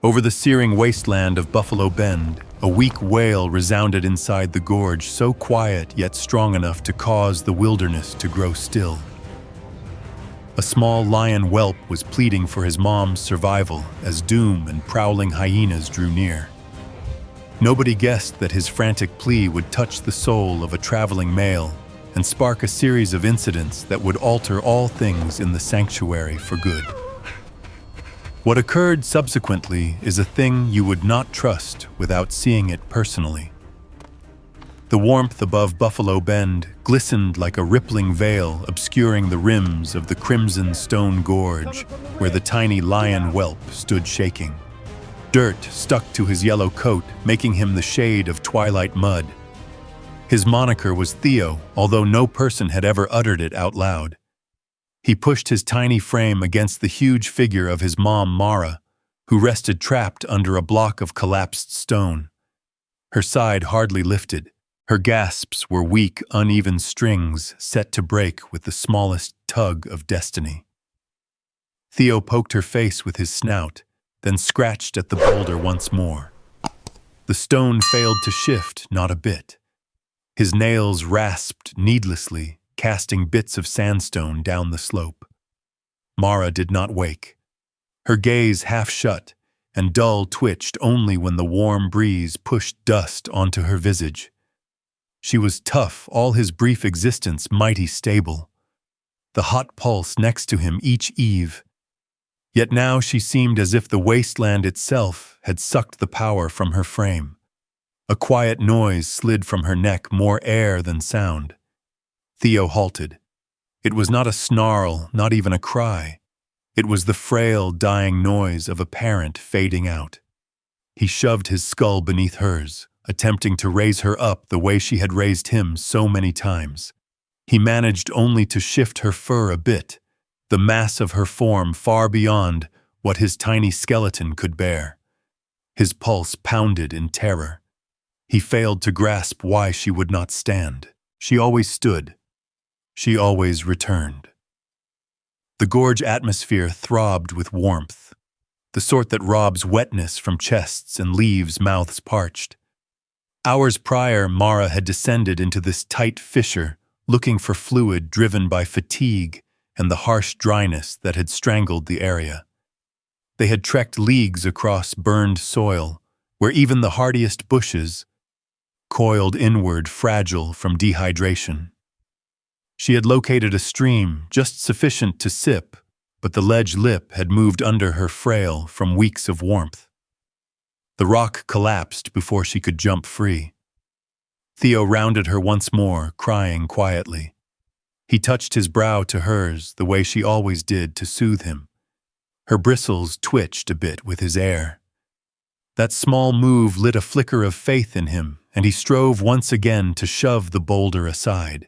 Over the searing wasteland of Buffalo Bend, a weak wail resounded inside the gorge, so quiet yet strong enough to cause the wilderness to grow still. A small lion whelp was pleading for his mom's survival as doom and prowling hyenas drew near. Nobody guessed that his frantic plea would touch the soul of a traveling male and spark a series of incidents that would alter all things in the sanctuary for good. What occurred subsequently is a thing you would not trust without seeing it personally. The warmth above Buffalo Bend glistened like a rippling veil obscuring the rims of the crimson stone gorge where the tiny lion whelp stood shaking. Dirt stuck to his yellow coat, making him the shade of twilight mud. His moniker was Theo, although no person had ever uttered it out loud. He pushed his tiny frame against the huge figure of his mom, Mara, who rested trapped under a block of collapsed stone. Her side hardly lifted. Her gasps were weak, uneven strings set to break with the smallest tug of destiny. Theo poked her face with his snout, then scratched at the boulder once more. The stone failed to shift, not a bit. His nails rasped needlessly, casting bits of sandstone down the slope. Mara did not wake. Her gaze half shut and dull twitched only when the warm breeze pushed dust onto her visage. She was tough, all his brief existence mighty stable. The hot pulse next to him each eve. Yet now she seemed as if the wasteland itself had sucked the power from her frame. A quiet noise slid from her neck, more air than sound. Theo halted. It was not a snarl, not even a cry. It was the frail, dying noise of a parent fading out. He shoved his skull beneath hers, attempting to raise her up the way she had raised him so many times. He managed only to shift her fur a bit, the mass of her form far beyond what his tiny skeleton could bear. His pulse pounded in terror. He failed to grasp why she would not stand. She always stood. She always returned. The gorge atmosphere throbbed with warmth, the sort that robs wetness from chests and leaves mouths parched. Hours prior, Mara had descended into this tight fissure, looking for fluid driven by fatigue and the harsh dryness that had strangled the area. They had trekked leagues across burned soil, where even the hardiest bushes coiled inward, fragile from dehydration. She had located a stream just sufficient to sip, but the ledge lip had moved under her frail from weeks of warmth. The rock collapsed before she could jump free. Theo rounded her once more, crying quietly. He touched his brow to hers the way she always did to soothe him. Her bristles twitched a bit with his air. That small move lit a flicker of faith in him, and he strove once again to shove the boulder aside.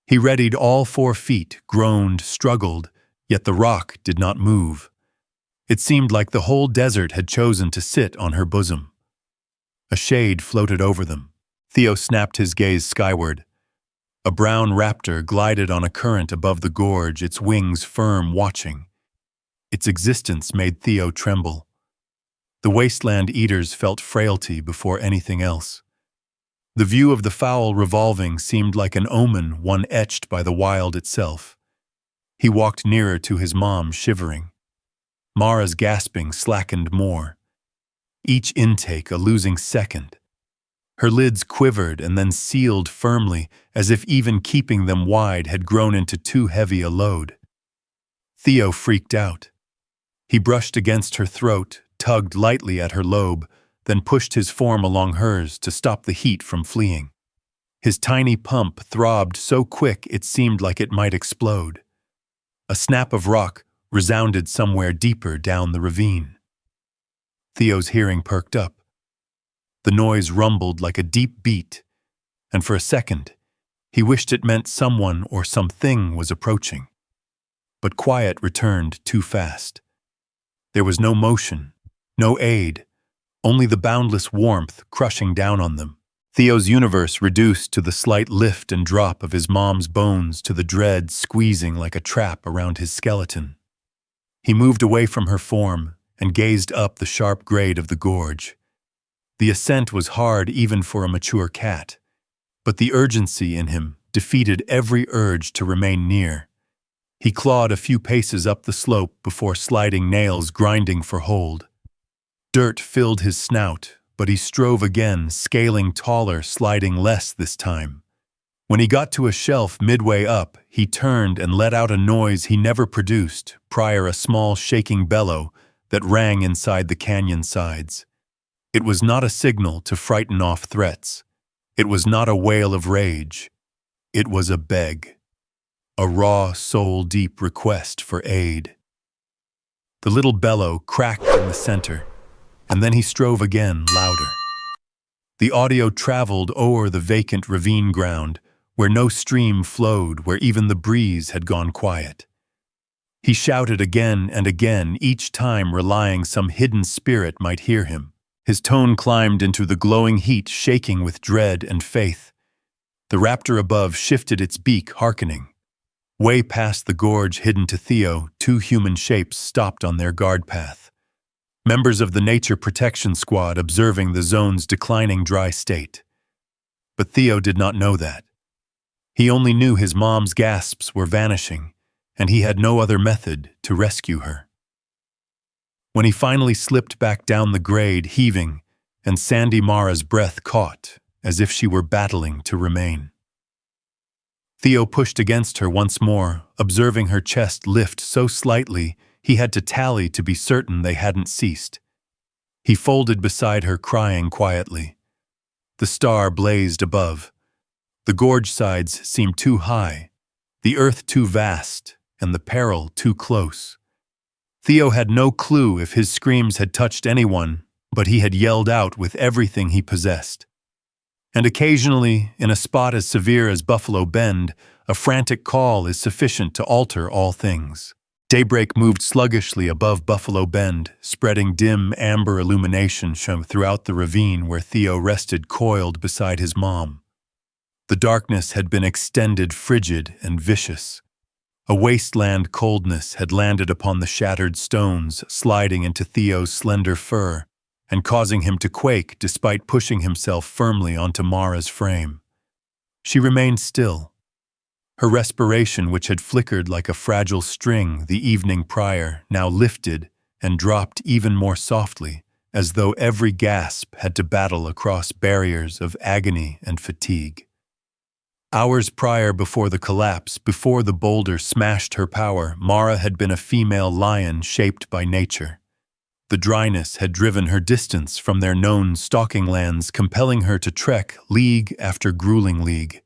He readied all 4 feet, groaned, struggled, yet the rock did not move. It seemed like the whole desert had chosen to sit on her bosom. A shade floated over them. Theo snapped his gaze skyward. A brown raptor glided on a current above the gorge, its wings firm, watching. Its existence made Theo tremble. The wasteland eaters felt frailty before anything else. The view of the fowl revolving seemed like an omen, one etched by the wild itself. He walked nearer to his mom, shivering. Mara's gasping slackened more. Each intake a losing second. Her lids quivered and then sealed firmly, as if even keeping them wide had grown into too heavy a load. Theo freaked out. He brushed against her throat, tugged lightly at her lobe, then pushed his form along hers to stop the heat from fleeing. His tiny pump throbbed so quick it seemed like it might explode. A snap of rock resounded somewhere deeper down the ravine. Theo's hearing perked up. The noise rumbled like a deep beat, and for a second, he wished it meant someone or something was approaching. But quiet returned too fast. There was no motion, no aid, only the boundless warmth crushing down on them. Theo's universe reduced to the slight lift and drop of his mom's bones, to the dread squeezing like a trap around his skeleton. He moved away from her form, and gazed up the sharp grade of the gorge. The ascent was hard even for a mature cat, but the urgency in him defeated every urge to remain near. He clawed a few paces up the slope before sliding nails grinding for hold. Dirt filled his snout, but he strove again, scaling taller, sliding less this time. When he got to a shelf midway up, he turned and let out a noise he never produced prior, a small shaking bellow that rang inside the canyon sides. It was not a signal to frighten off threats. It was not a wail of rage. It was a beg. A raw, soul-deep request for aid. The little bellow cracked in the center, and then he strove again, louder. The audio traveled o'er the vacant ravine ground, where no stream flowed, where even the breeze had gone quiet. He shouted again and again, each time relying some hidden spirit might hear him. His tone climbed into the glowing heat, shaking with dread and faith. The raptor above shifted its beak, hearkening. Way past the gorge hidden to Theo, two human shapes stopped on their guard path. Members of the Nature Protection Squad observing the zone's declining dry state. But Theo did not know that. He only knew his mom's gasps were vanishing, and he had no other method to rescue her. When he finally slipped back down the grade, heaving, and Sandy Mara's breath caught, as if she were battling to remain. Theo pushed against her once more, observing her chest lift so slightly he had to tally to be certain they hadn't ceased. He folded beside her, crying quietly. The star blazed above. The gorge sides seemed too high, the earth too vast, and the peril too close. Theo had no clue if his screams had touched anyone, but he had yelled out with everything he possessed. And occasionally, in a spot as severe as Buffalo Bend, a frantic call is sufficient to alter all things. Daybreak moved sluggishly above Buffalo Bend, spreading dim amber illumination throughout the ravine where Theo rested coiled beside his mom. The darkness had been extended, frigid and vicious. A wasteland coldness had landed upon the shattered stones, sliding into Theo's slender fur, and causing him to quake despite pushing himself firmly onto Mara's frame. She remained still. Her respiration, which had flickered like a fragile string the evening prior, now lifted and dropped even more softly, as though every gasp had to battle across barriers of agony and fatigue. Hours prior, before the collapse, before the boulder smashed her power, Mara had been a female lion shaped by nature. The dryness had driven her distance from their known stalking lands, compelling her to trek league after grueling league.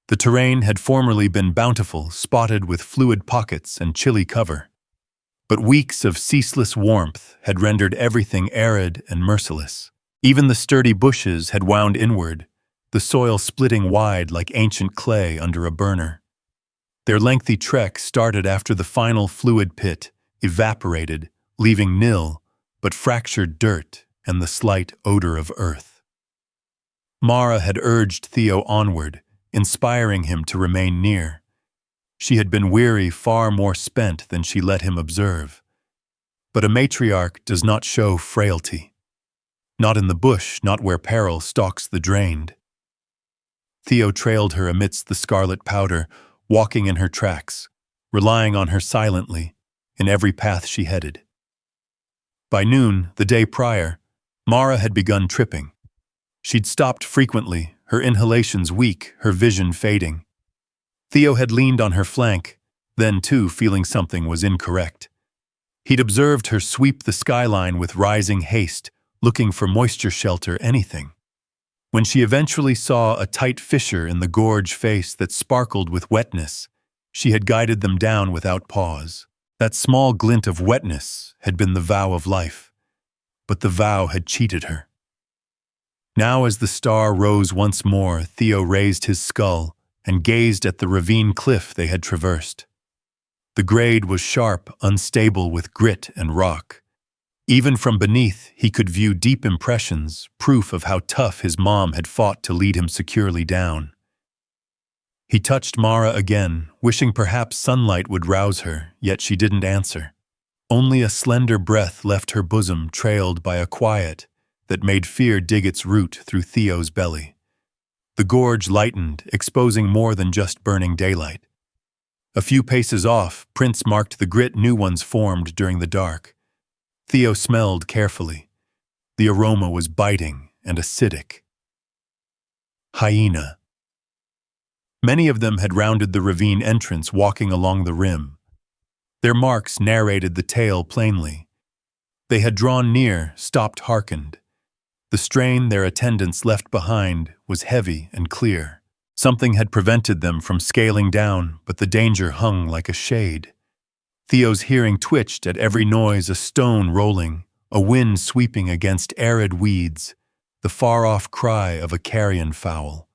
The terrain had formerly been bountiful, spotted with fluid pockets and chilly cover. But weeks of ceaseless warmth had rendered everything arid and merciless. Even the sturdy bushes had wound inward, the soil splitting wide like ancient clay under a burner. Their lengthy trek started after the final fluid pit evaporated, leaving nil but fractured dirt and the slight odor of earth. Mara had urged Theo onward, inspiring him to remain near. She had been weary, far more spent than she let him observe. But a matriarch does not show frailty. Not in the bush, not where peril stalks the drained. Theo trailed her amidst the scarlet powder, walking in her tracks, relying on her silently in every path she headed. By noon, the day prior, Mara had begun tripping. She'd stopped frequently, her inhalations weak, her vision fading. Theo had leaned on her flank, then too feeling something was incorrect. He'd observed her sweep the skyline with rising haste, looking for moisture shelter, anything. When she eventually saw a tight fissure in the gorge face that sparkled with wetness, she had guided them down without pause. That small glint of wetness had been the vow of life, but the vow had cheated her. Now as the star rose once more, Theo raised his skull and gazed at the ravine cliff they had traversed. The grade was sharp, unstable with grit and rock. Even from beneath, he could view deep impressions, proof of how tough his mom had fought to lead him securely down. He touched Mara again, wishing perhaps sunlight would rouse her, yet she didn't answer. Only a slender breath left her bosom, trailed by a quiet that made fear dig its root through Theo's belly. The gorge lightened, exposing more than just burning daylight. A few paces off, prints marked the grit new ones formed during the dark. Theo smelled carefully. The aroma was biting and acidic. Hyena. Many of them had rounded the ravine entrance, walking along the rim. Their marks narrated the tale plainly. They had drawn near, stopped, hearkened. The strain their attendants left behind was heavy and clear. Something had prevented them from scaling down, but the danger hung like a shade. Theo's hearing twitched at every noise, a stone rolling, a wind sweeping against arid weeds, the far-off cry of a carrion fowl.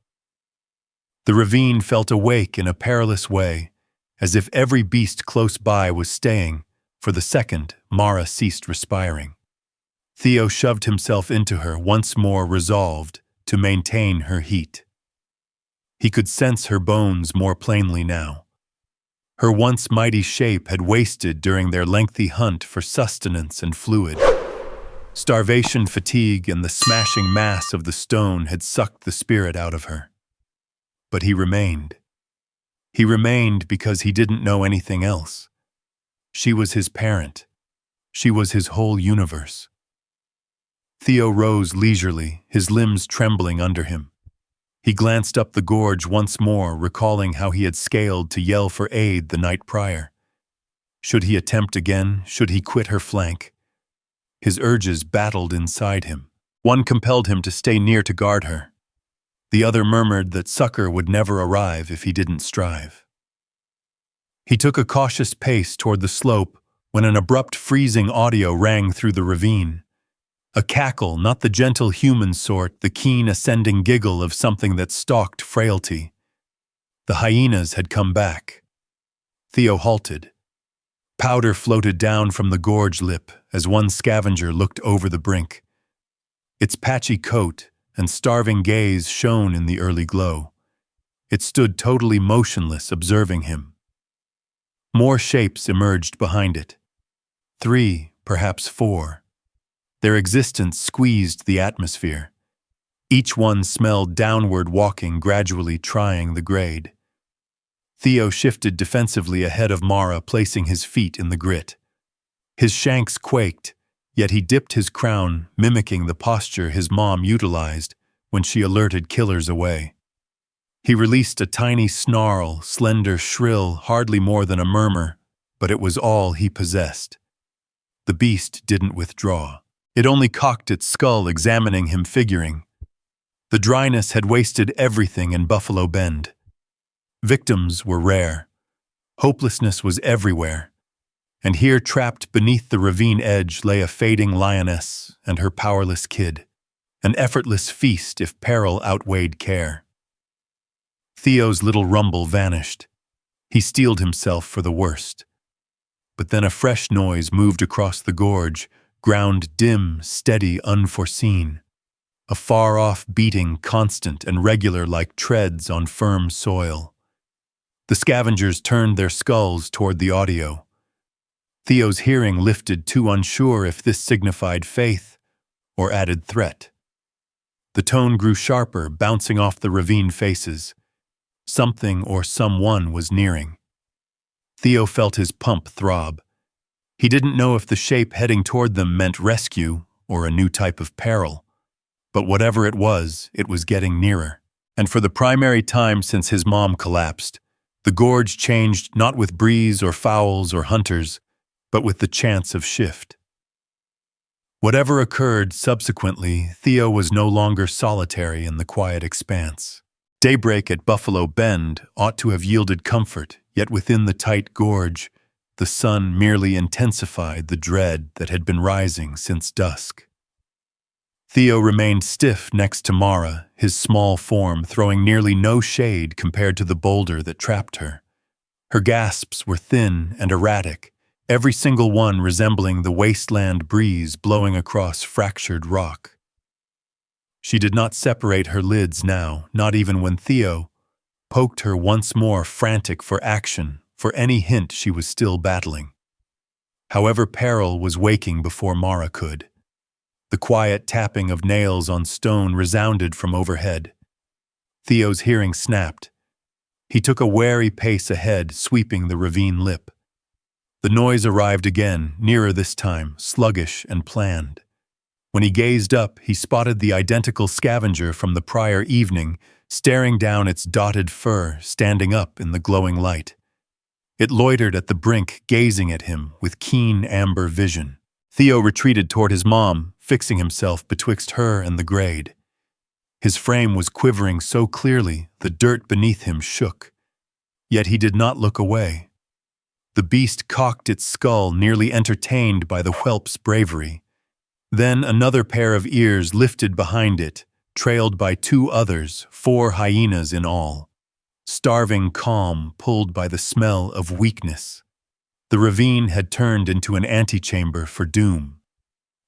The ravine felt awake in a perilous way, as if every beast close by was staying. For the second, Mara ceased respiring. Theo shoved himself into her, once more resolved to maintain her heat. He could sense her bones more plainly now. Her once mighty shape had wasted during their lengthy hunt for sustenance and fluid. Starvation, fatigue, and the smashing mass of the stone had sucked the spirit out of her. But he remained. He remained because he didn't know anything else. She was his parent. She was his whole universe. Theo rose leisurely, his limbs trembling under him. He glanced up the gorge once more, recalling how he had scaled to yell for aid the night prior. Should he attempt again? Should he quit her flank? His urges battled inside him. One compelled him to stay near to guard her. The other murmured that succor would never arrive if he didn't strive. He took a cautious pace toward the slope when an abrupt freezing audio rang through the ravine. A cackle, not the gentle human sort, the keen ascending giggle of something that stalked frailty. The hyenas had come back. Theo halted. Powder floated down from the gorge lip as one scavenger looked over the brink. Its patchy coat and starving gaze shone in the early glow. It stood totally motionless, observing him. More shapes emerged behind it. 3, perhaps 4. Their existence squeezed the atmosphere. Each one smelled downward, walking, gradually trying the grade. Theo shifted defensively ahead of Mara, placing his feet in the grit. His shanks quaked, yet he dipped his crown, mimicking the posture his mom utilized when she alerted killers away. He released a tiny snarl, slender, shrill, hardly more than a murmur, but it was all he possessed. The beast didn't withdraw. It only cocked its skull, examining him, figuring. The dryness had wasted everything in Buffalo Bend. Victims were rare. Hopelessness was everywhere. And here, trapped beneath the ravine edge, lay a fading lioness and her powerless kid. An effortless feast if peril outweighed care. Theo's little rumble vanished. He steeled himself for the worst. But then a fresh noise moved across the gorge, ground dim, steady, unforeseen. A far-off beating, constant and regular like treads on firm soil. The scavengers turned their skulls toward the audio. Theo's hearing lifted, too unsure if this signified faith or added threat. The tone grew sharper, bouncing off the ravine faces. Something or someone was nearing. Theo felt his pump throb. He didn't know if the shape heading toward them meant rescue or a new type of peril. But whatever it was getting nearer. And for the primary time since his mom collapsed, the gorge changed not with breeze or fowls or hunters, but with the chance of shift. Whatever occurred subsequently, Theo was no longer solitary in the quiet expanse. Daybreak at Buffalo Bend ought to have yielded comfort, yet within the tight gorge, the sun merely intensified the dread that had been rising since dusk. Theo remained stiff next to Mara, his small form throwing nearly no shade compared to the boulder that trapped her. Her gasps were thin and erratic, every single one resembling the wasteland breeze blowing across fractured rock. She did not separate her lids now, not even when Theo poked her once more, frantic for action, for any hint she was still battling. However, peril was waking before Mara could. The quiet tapping of nails on stone resounded from overhead. Theo's hearing snapped. He took a wary pace ahead, sweeping the ravine lip. The noise arrived again, nearer this time, sluggish and planned. When he gazed up, he spotted the identical scavenger from the prior evening, staring down its dotted fur, standing up in the glowing light. It loitered at the brink, gazing at him with keen amber vision. Theo retreated toward his mom, fixing himself betwixt her and the grade. His frame was quivering so clearly, the dirt beneath him shook. Yet he did not look away. The beast cocked its skull, nearly entertained by the whelp's bravery. Then another pair of ears lifted behind it, trailed by two others, 4 hyenas in all. Starving calm, pulled by the smell of weakness. The ravine had turned into an antechamber for doom.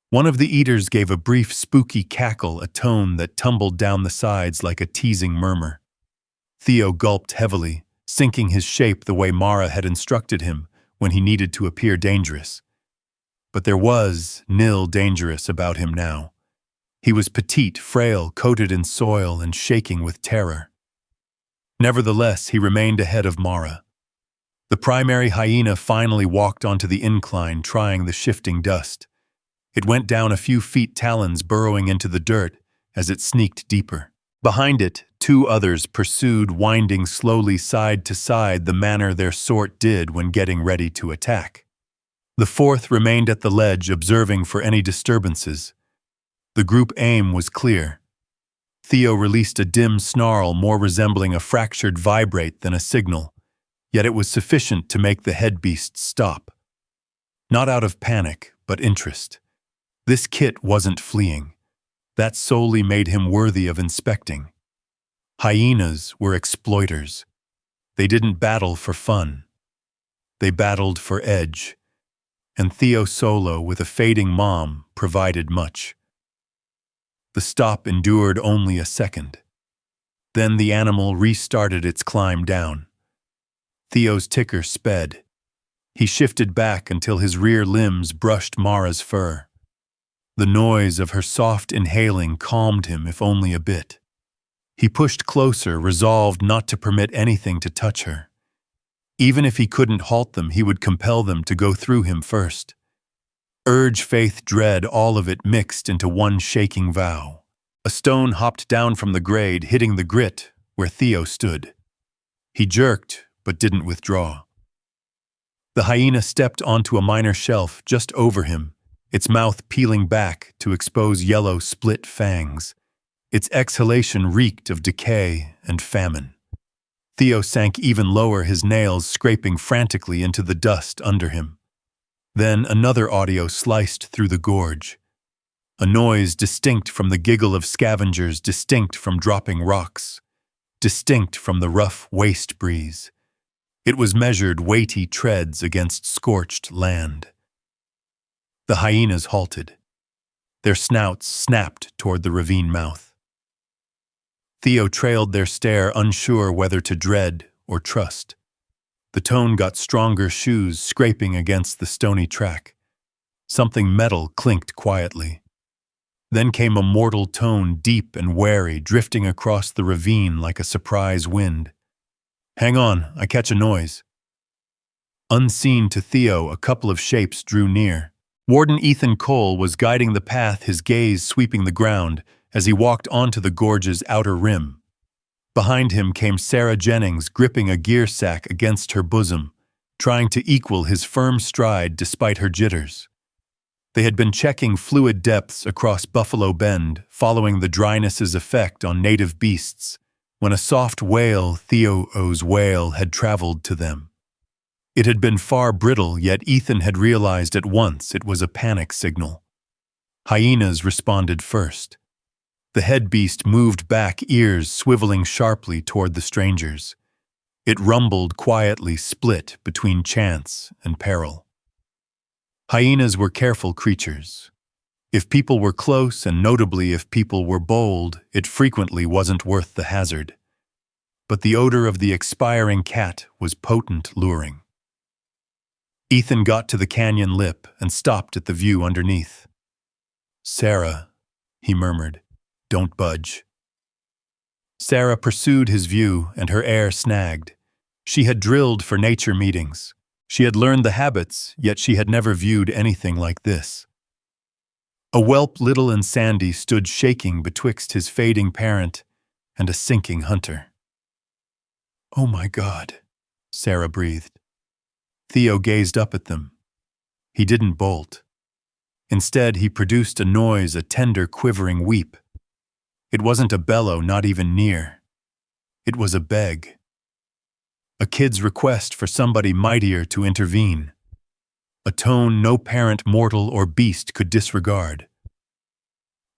One of the eaters gave a brief spooky cackle, a tone that tumbled down the sides like a teasing murmur. Theo gulped heavily, sinking his shape the way Mara had instructed him when he needed to appear dangerous. But there was nil dangerous about him now. He was petite, frail, coated in soil, and shaking with terror. Nevertheless, he remained ahead of Mara. The primary hyena finally walked onto the incline, trying the shifting dust. It went down a few feet, talons burrowing into the dirt as it sneaked deeper. Behind it, 2 others pursued, winding slowly side to side the manner their sort did when getting ready to attack. The 4th remained at the ledge, observing for any disturbances. The group aim was clear. Theo released a dim snarl more resembling a fractured vibrate than a signal, yet it was sufficient to make the head beast stop. Not out of panic, but interest. This kit wasn't fleeing. That solely made him worthy of inspecting. Hyenas were exploiters. They didn't battle for fun. They battled for edge. And Theo Solo, with a fading mom, provided much. The stop endured only a second. Then the animal restarted its climb down. Theo's ticker sped. He shifted back until his rear limbs brushed Mara's fur. The noise of her soft inhaling calmed him, if only a bit. He pushed closer, resolved not to permit anything to touch her. Even if he couldn't halt them, he would compel them to go through him first. Urge, faith, dread, all of it mixed into one shaking vow. A stone hopped down from the grade, hitting the grit where Theo stood. He jerked, but didn't withdraw. The hyena stepped onto a minor shelf just over him, its mouth peeling back to expose yellow split fangs. Its exhalation reeked of decay and famine. Theo sank even lower, his nails scraping frantically into the dust under him. Then another audio sliced through the gorge. A noise distinct from the giggle of scavengers, distinct from dropping rocks, distinct from the rough waste breeze. It was measured weighty treads against scorched land. The hyenas halted. Their snouts snapped toward the ravine mouth. Theo trailed their stare, unsure whether to dread or trust. The tone got stronger, shoes scraping against the stony track. Something metal clinked quietly. Then came a mortal tone, deep and wary, drifting across the ravine like a surprise wind. "Hang on, I catch a noise." Unseen to Theo, a couple of shapes drew near. Warden Ethan Cole was guiding the path, his gaze sweeping the ground as he walked onto the gorge's outer rim. Behind him came Sarah Jennings, gripping a gear sack against her bosom, trying to equal his firm stride despite her jitters. They had been checking fluid depths across Buffalo Bend, following the dryness's effect on native beasts, when a soft wail, Theo's wail, had traveled to them. It had been far brittle, yet Ethan had realized at once it was a panic signal. Hyenas responded first. The head beast moved back, ears swiveling sharply toward the strangers. It rumbled quietly, split between chance and peril. Hyenas were careful creatures. If people were close, and notably if people were bold, it frequently wasn't worth the hazard. But the odor of the expiring cat was potent, luring. Ethan got to the canyon lip and stopped at the view underneath. "Sarah," he murmured, "don't budge." Sarah pursued his whew and her air snagged. She had drilled for nature meetings. She had learned the habits, yet she had never viewed anything like this. A whelp little and sandy stood shaking betwixt his fading parent and a sinking hunter. "Oh my God," Sarah breathed. Theo gazed up at them. He didn't bolt. Instead, he produced a noise, a tender, quivering weep. It wasn't a bellow, not even near. It was a beg. A kid's request for somebody mightier to intervene. A tone no parent, mortal, or beast could disregard.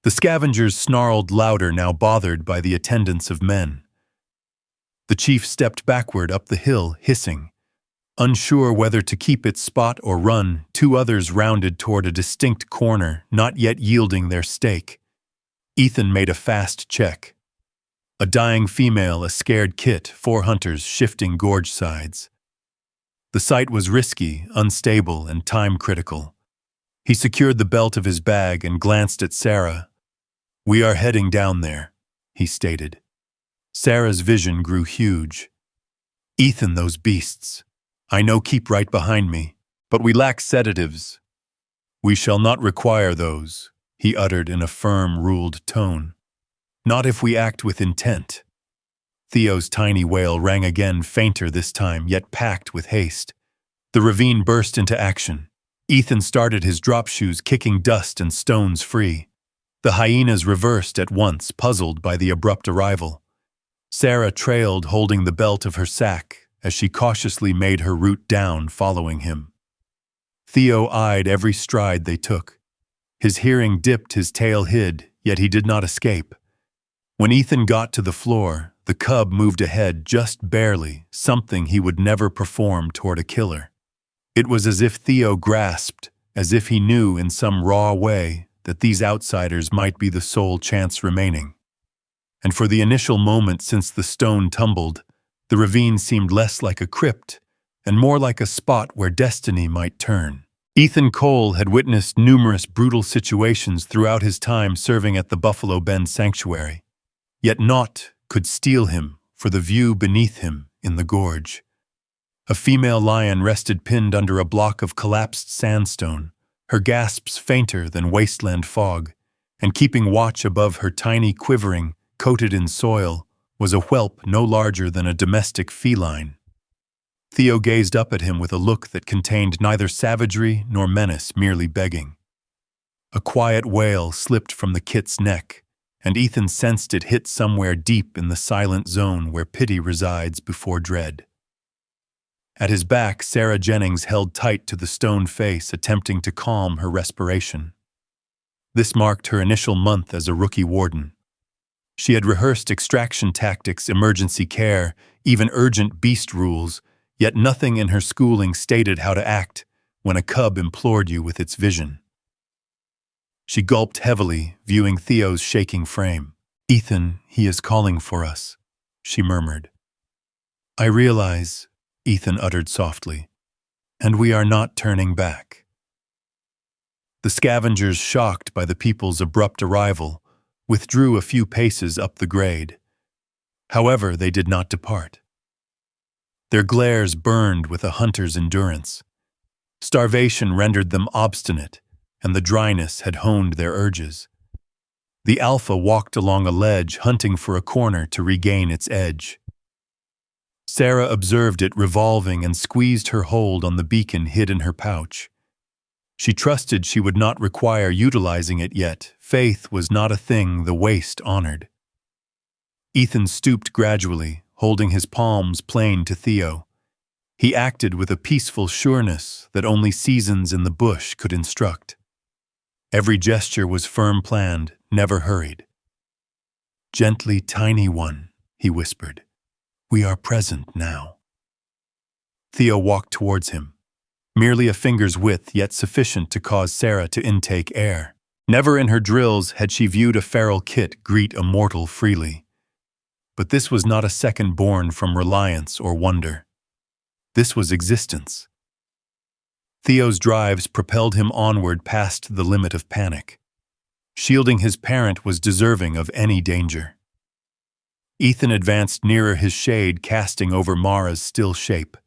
The scavengers snarled louder, now bothered by the attendance of men. The chief stepped backward up the hill, hissing. Unsure whether to keep its spot or run, two others rounded toward a distinct corner, not yet yielding their stake. Ethan made a fast check. A dying female, a scared kit, 4 hunters shifting gorge sides. The sight was risky, unstable, and time-critical. He secured the belt of his bag and glanced at Sarah. "We are heading down there," he stated. Sarah's vision grew huge. "Ethan, those beasts. I know, keep right behind me, but we lack sedatives." "We shall not require those," he uttered in a firm, ruled tone. "Not if we act with intent." Theo's tiny wail rang again, fainter this time, yet packed with haste. The ravine burst into action. Ethan started his drop shoes, kicking dust and stones free. The hyenas reversed at once, puzzled by the abrupt arrival. Sarah trailed, holding the belt of her sack, as she cautiously made her route down, following him. Theo eyed every stride they took. His hearing dipped, his tail hid, yet he did not escape. When Ethan got to the floor, the cub moved ahead just barely, something he would never perform toward a killer. It was as if Theo grasped, as if he knew in some raw way that these outsiders might be the sole chance remaining. And for the initial moment since the stone tumbled, the ravine seemed less like a crypt and more like a spot where destiny might turn. Ethan Cole had witnessed numerous brutal situations throughout his time serving at the Buffalo Bend Sanctuary. Yet naught could steal him for the view beneath him in the gorge. A female lion rested pinned under a block of collapsed sandstone, her gasps fainter than wasteland fog, and keeping watch above her tiny quivering, coated in soil, was a whelp no larger than a domestic feline. Theo gazed up at him with a look that contained neither savagery nor menace, merely begging. A quiet wail slipped from the kit's neck, and Ethan sensed it hit somewhere deep in the silent zone where pity resides before dread. At his back, Sarah Jennings held tight to the stone face, attempting to calm her respiration. This marked her initial month as a rookie warden. She had rehearsed extraction tactics, emergency care, even urgent beast rules, yet nothing in her schooling stated how to act when a cub implored you with its vision. She gulped heavily, viewing Theo's shaking frame. "Ethan, he is calling for us," she murmured. "I realize," Ethan uttered softly, "and we are not turning back." The scavengers, shocked by the people's abrupt arrival, withdrew a few paces up the grade. However, they did not depart. Their glares burned with a hunter's endurance. Starvation rendered them obstinate, and the dryness had honed their urges. The alpha walked along a ledge, hunting for a corner to regain its edge. Sarah observed it revolving and squeezed her hold on the beacon hid in her pouch. She trusted she would not require utilizing it yet. Faith was not a thing the waste honored. Ethan stooped gradually, holding his palms plain to Theo. He acted with a peaceful sureness that only seasons in the bush could instruct. Every gesture was firm planned, never hurried. "Gently, tiny one," he whispered. "We are present now." Theo walked towards him. Merely a finger's width, yet sufficient to cause Sarah to intake air. Never in her drills had she viewed a feral kit greet a mortal freely. But this was not a second born from reliance or wonder. This was existence. Theo's drives propelled him onward past the limit of panic. Shielding his parent was deserving of any danger. Ethan advanced nearer his shade, casting over Mara's still shape.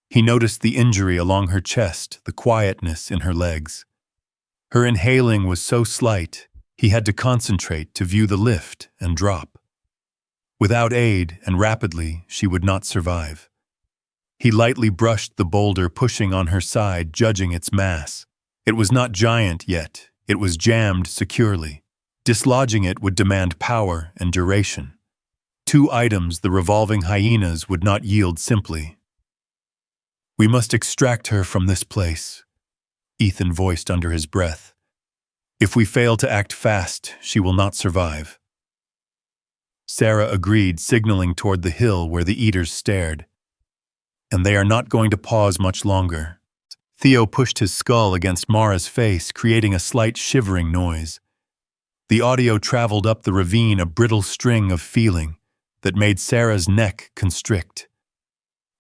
He noticed the injury along her chest, the quietness in her legs. Her inhaling was so slight, he had to concentrate to view the lift and drop. Without aid, and rapidly, she would not survive. He lightly brushed the boulder, pushing on her side, judging its mass. It was not giant yet, it was jammed securely. Dislodging it would demand power and duration. Two items the revolving hyenas would not yield simply. "We must extract her from this place," Ethan voiced under his breath. "If we fail to act fast, she will not survive." Sarah agreed, signaling toward the hill where the eaters stared. "And they are not going to pause much longer." Theo pushed his skull against Mara's face, creating a slight shivering noise. The audio traveled up the ravine, a brittle string of feeling that made Sarah's neck constrict.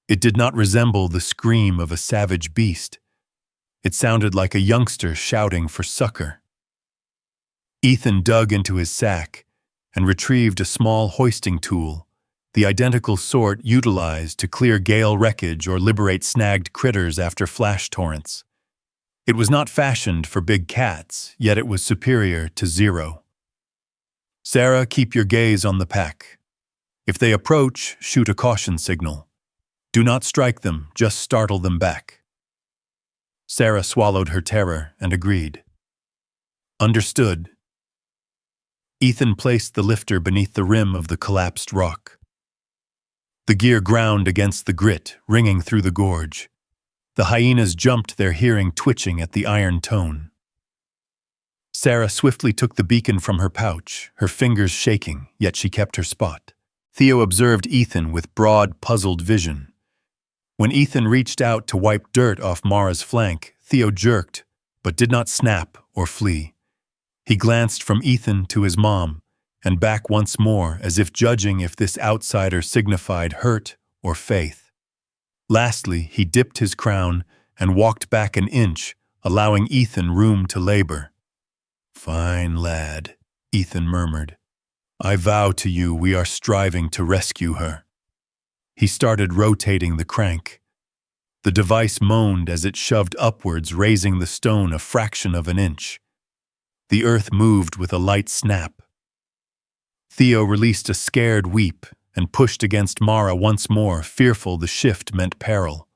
It did not resemble the scream of a savage beast. It sounded like a youngster shouting for succor. Ethan dug into his sack and retrieved a small hoisting tool, the identical sort utilized to clear gale wreckage or liberate snagged critters after flash torrents. It was not fashioned for big cats, yet it was superior to zero. "Sarah, keep your gaze on the pack. If they approach, shoot a caution signal. Do not strike them, just startle them back." Sarah swallowed her terror and agreed. "Understood." Ethan placed the lifter beneath the rim of the collapsed rock. The gear ground against the grit, ringing through the gorge. The hyenas jumped, their hearing twitching at the iron tone. Sarah swiftly took the beacon from her pouch, her fingers shaking, yet she kept her spot. Theo observed Ethan with broad, puzzled vision. When Ethan reached out to wipe dirt off Mara's flank, Theo jerked, but did not snap or flee. He glanced from Ethan to his mom, and back once more, as if judging if this outsider signified hurt or faith. Lastly, he dipped his crown and walked back an inch, allowing Ethan room to labor. "Fine lad," Ethan murmured. "I vow to you we are striving to rescue her." He started rotating the crank. The device moaned as it shoved upwards, raising the stone a fraction of an inch. The earth moved with a light snap. Theo released a scared weep and pushed against Mara once more, fearful the shift meant peril.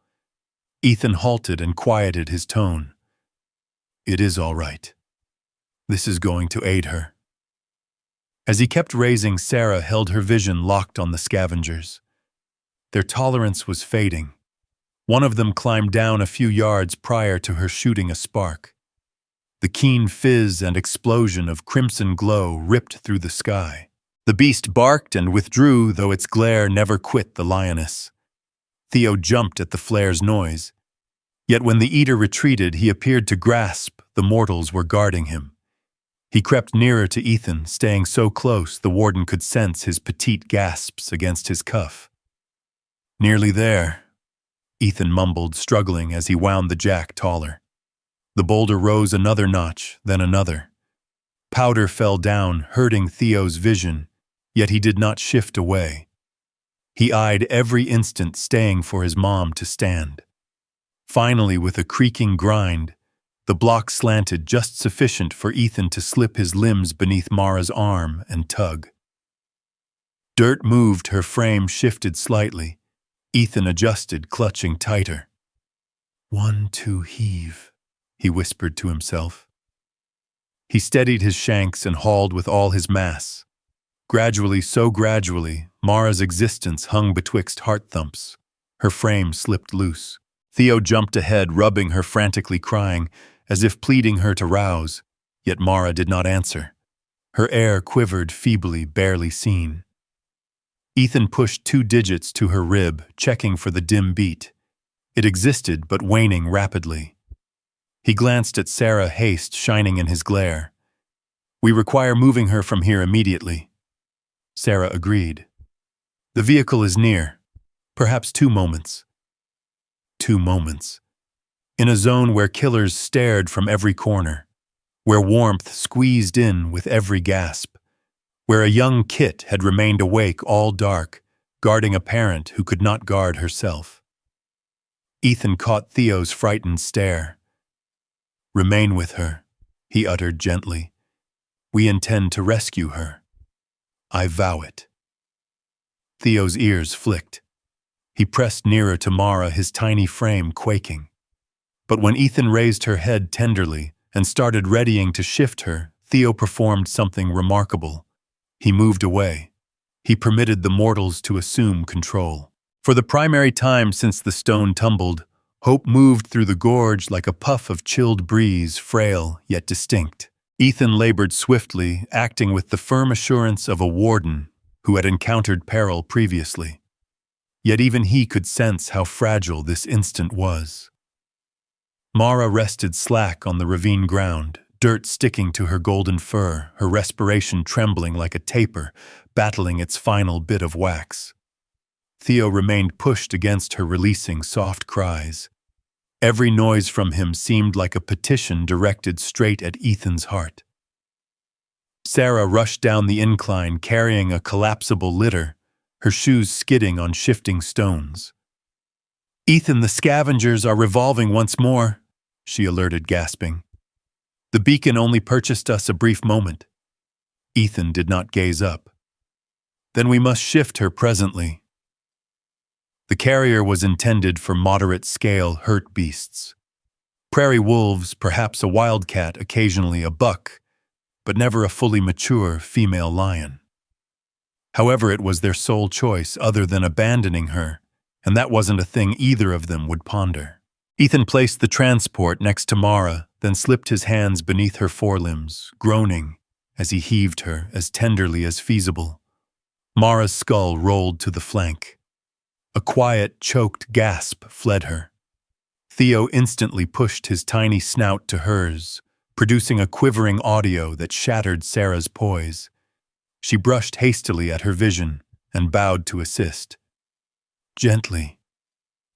Ethan halted and quieted his tone. "It is all right. This is going to aid her." As he kept raising, Sarah held her vision locked on the scavengers. Their tolerance was fading. One of them climbed down a few yards prior to her shooting a spark. The keen fizz and explosion of crimson glow ripped through the sky. The beast barked and withdrew, though its glare never quit the lioness. Theo jumped at the flare's noise. Yet when the eater retreated, he appeared to grasp the mortals were guarding him. He crept nearer to Ethan, staying so close the warden could sense his petite gasps against his cuff. "Nearly there," Ethan mumbled, struggling as he wound the jack taller. The boulder rose another notch, then another. Powder fell down, hurting Theo's vision, yet he did not shift away. He eyed every instant, staying for his mom to stand. Finally, with a creaking grind, the block slanted just sufficient for Ethan to slip his limbs beneath Mara's arm and tug. Dirt moved, her frame shifted slightly. Ethan adjusted, clutching tighter. 1, 2, heave, he whispered to himself. He steadied his shanks and hauled with all his mass. Gradually, so gradually, Mara's existence hung betwixt heart thumps. Her frame slipped loose. Theo jumped ahead, rubbing her, frantically crying, as if pleading her to rouse, yet Mara did not answer. Her air quivered feebly, barely seen. Ethan pushed 2 digits to her rib, checking for the dim beat. It existed, but waning rapidly. He glanced at Sarah, haste shining in his glare. "We require moving her from here immediately." Sarah agreed. "The vehicle is near. Perhaps 2 moments." 2 moments. in a zone where killers stared from every corner, where warmth squeezed in with every gasp, where a young Kit had remained awake all dark, guarding a parent who could not guard herself. Ethan caught Theo's frightened stare. "Remain with her," he uttered gently. "We intend to rescue her. I vow it." Theo's ears flicked. He pressed nearer to Mara, his tiny frame quaking. But when Ethan raised her head tenderly and started readying to shift her, Theo performed something remarkable. He moved away. He permitted the mortals to assume control. For the primary time since the stone tumbled, hope moved through the gorge like a puff of chilled breeze, frail yet distinct. Ethan labored swiftly, acting with the firm assurance of a warden who had encountered peril previously. Yet even he could sense how fragile this instant was. Mara rested slack on the ravine ground, dirt sticking to her golden fur, her respiration trembling like a taper, battling its final bit of wax. Theo remained pushed against her, releasing soft cries. Every noise from him seemed like a petition directed straight at Ethan's heart. Sarah rushed down the incline carrying a collapsible litter, her shoes skidding on shifting stones. "Ethan, the scavengers are revolving once more," she alerted, gasping. "The beacon only purchased us a brief moment." Ethan did not gaze up. "Then we must shift her presently." The carrier was intended for moderate-scale hurt beasts. Prairie wolves, perhaps a wildcat, occasionally a buck, but never a fully mature female lion. However, it was their sole choice other than abandoning her, and that wasn't a thing either of them would ponder. Ethan placed the transport next to Mara, then slipped his hands beneath her forelimbs, groaning as he heaved her as tenderly as feasible. Mara's skull rolled to the flank. A quiet, choked gasp fled her. Theo instantly pushed his tiny snout to hers, producing a quivering audio that shattered Sarah's poise. She brushed hastily at her vision and bowed to assist. "Gently,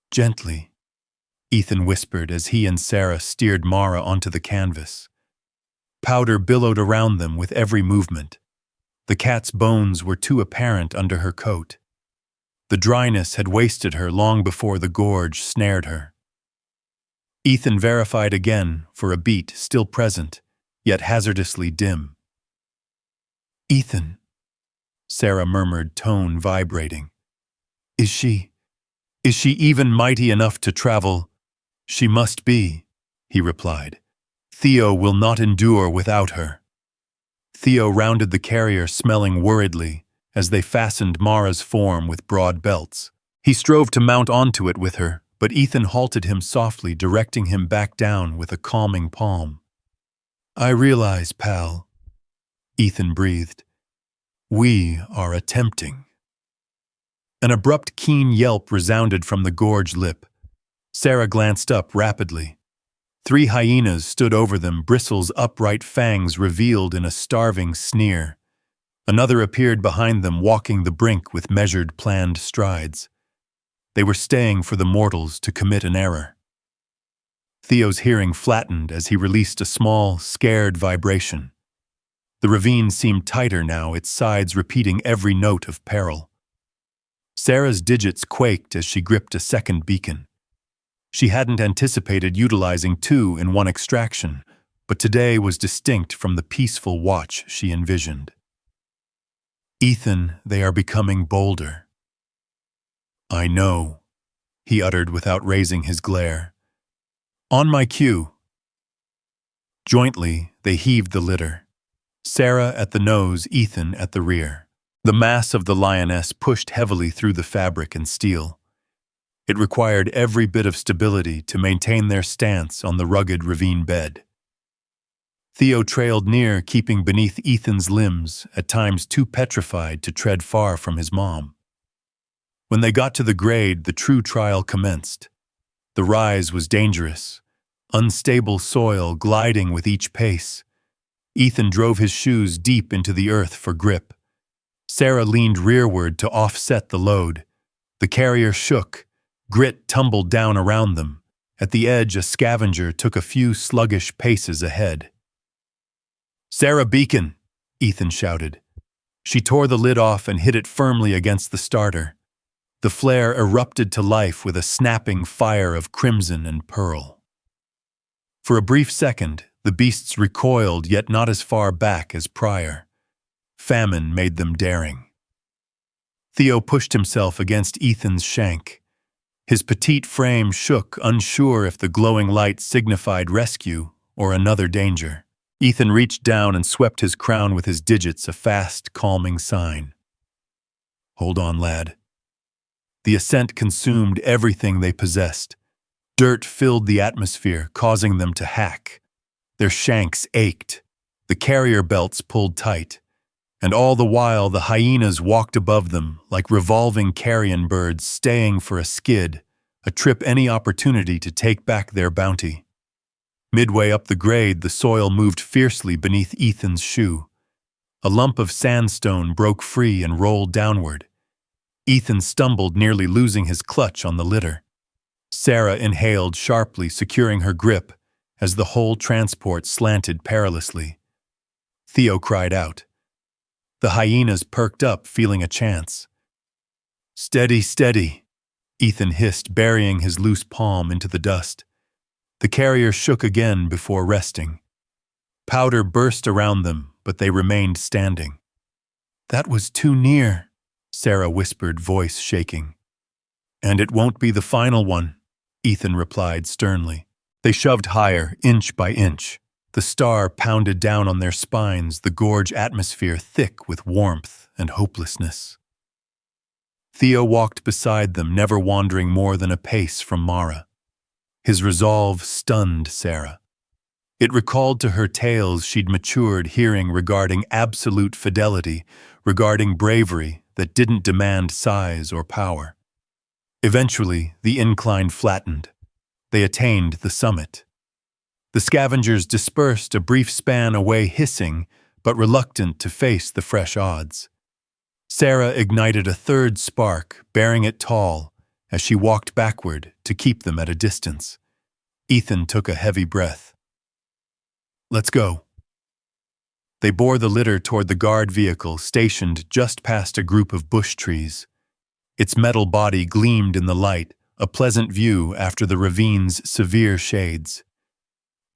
gently," Ethan whispered as he and Sarah steered Mara onto the canvas. Powder billowed around them with every movement. The cat's bones were too apparent under her coat. The dryness had wasted her long before the gorge snared her. Ethan verified again for a beat still present, yet hazardously dim. "Ethan," Sarah murmured, tone vibrating. Is she even mighty enough to travel?" "She must be," he replied. "Theo will not endure without her." Theo rounded the carrier, smelling worriedly, as they fastened Mara's form with broad belts. He strove to mount onto it with her, but Ethan halted him softly, directing him back down with a calming palm. "I realize, pal," Ethan breathed. "We are attempting." An abrupt, keen yelp resounded from the gorge lip. Sarah glanced up rapidly. 3 hyenas stood over them, bristles upright fangs revealed in a starving sneer. Another appeared behind them, walking the brink with measured, planned strides. They were staying for the mortals to commit an error. Theo's hearing flattened as he released a small, scared vibration. The ravine seemed tighter now, its sides repeating every note of peril. Sarah's digits quaked as she gripped a second beacon. She hadn't anticipated utilizing 2 in one extraction, but today was distinct from the peaceful watch she envisioned. "Ethan, they are becoming bolder." "I know," he uttered without raising his glare. "On my cue." Jointly, they heaved the litter. Sarah at the nose, Ethan at the rear. The mass of the lioness pushed heavily through the fabric and steel. It required every bit of stability to maintain their stance on the rugged ravine bed. Theo trailed near, keeping beneath Ethan's limbs, at times too petrified to tread far from his mom. When they got to the grade, the true trial commenced. The rise was dangerous, unstable soil gliding with each pace. Ethan drove his shoes deep into the earth for grip. Sarah leaned rearward to offset the load. The carrier shook. Grit tumbled down around them. At the edge, a scavenger took a few sluggish paces ahead. "Sarah Beacon!" Ethan shouted. She tore the lid off and hit it firmly against the starter. The flare erupted to life with a snapping fire of crimson and pearl. For a brief second, the beasts recoiled, yet not as far back as prior. Famine made them daring. Theo pushed himself against Ethan's shank. His petite frame shook, unsure if the glowing light signified rescue or another danger. Ethan reached down and swept his crown with his digits, a fast, calming sign. "Hold on, lad." The ascent consumed everything they possessed. Dirt filled the atmosphere, causing them to hack. Their shanks ached. The carrier belts pulled tight. And all the while the hyenas walked above them like revolving carrion birds staying for a skid, a trip any opportunity to take back their bounty. Midway up the grade, the soil moved fiercely beneath Ethan's shoe. A lump of sandstone broke free and rolled downward. Ethan stumbled, nearly losing his clutch on the litter. Sarah inhaled sharply, securing her grip, as the whole transport slanted perilously. Theo cried out. The hyenas perked up, feeling a chance. "Steady, steady," Ethan hissed, burying his loose palm into the dust. The carrier shook again before resting. Powder burst around them, but they remained standing. "That was too near," Sarah whispered, voice shaking. "And it won't be the final one," Ethan replied sternly. They shoved higher, inch by inch. The star pounded down on their spines, the gorge atmosphere thick with warmth and hopelessness. Theo walked beside them, never wandering more than a pace from Mara. His resolve stunned Sarah. It recalled to her tales she'd matured hearing regarding absolute fidelity, regarding bravery that didn't demand size or power. Eventually, the incline flattened. They attained the summit. The scavengers dispersed a brief span away, hissing, but reluctant to face the fresh odds. Sarah ignited a third spark, bearing it tall, as she walked backward to keep them at a distance. Ethan took a heavy breath. "Let's go." They bore the litter toward the guard vehicle stationed just past a group of bush trees. Its metal body gleamed in the light, a pleasant view after the ravine's severe shades.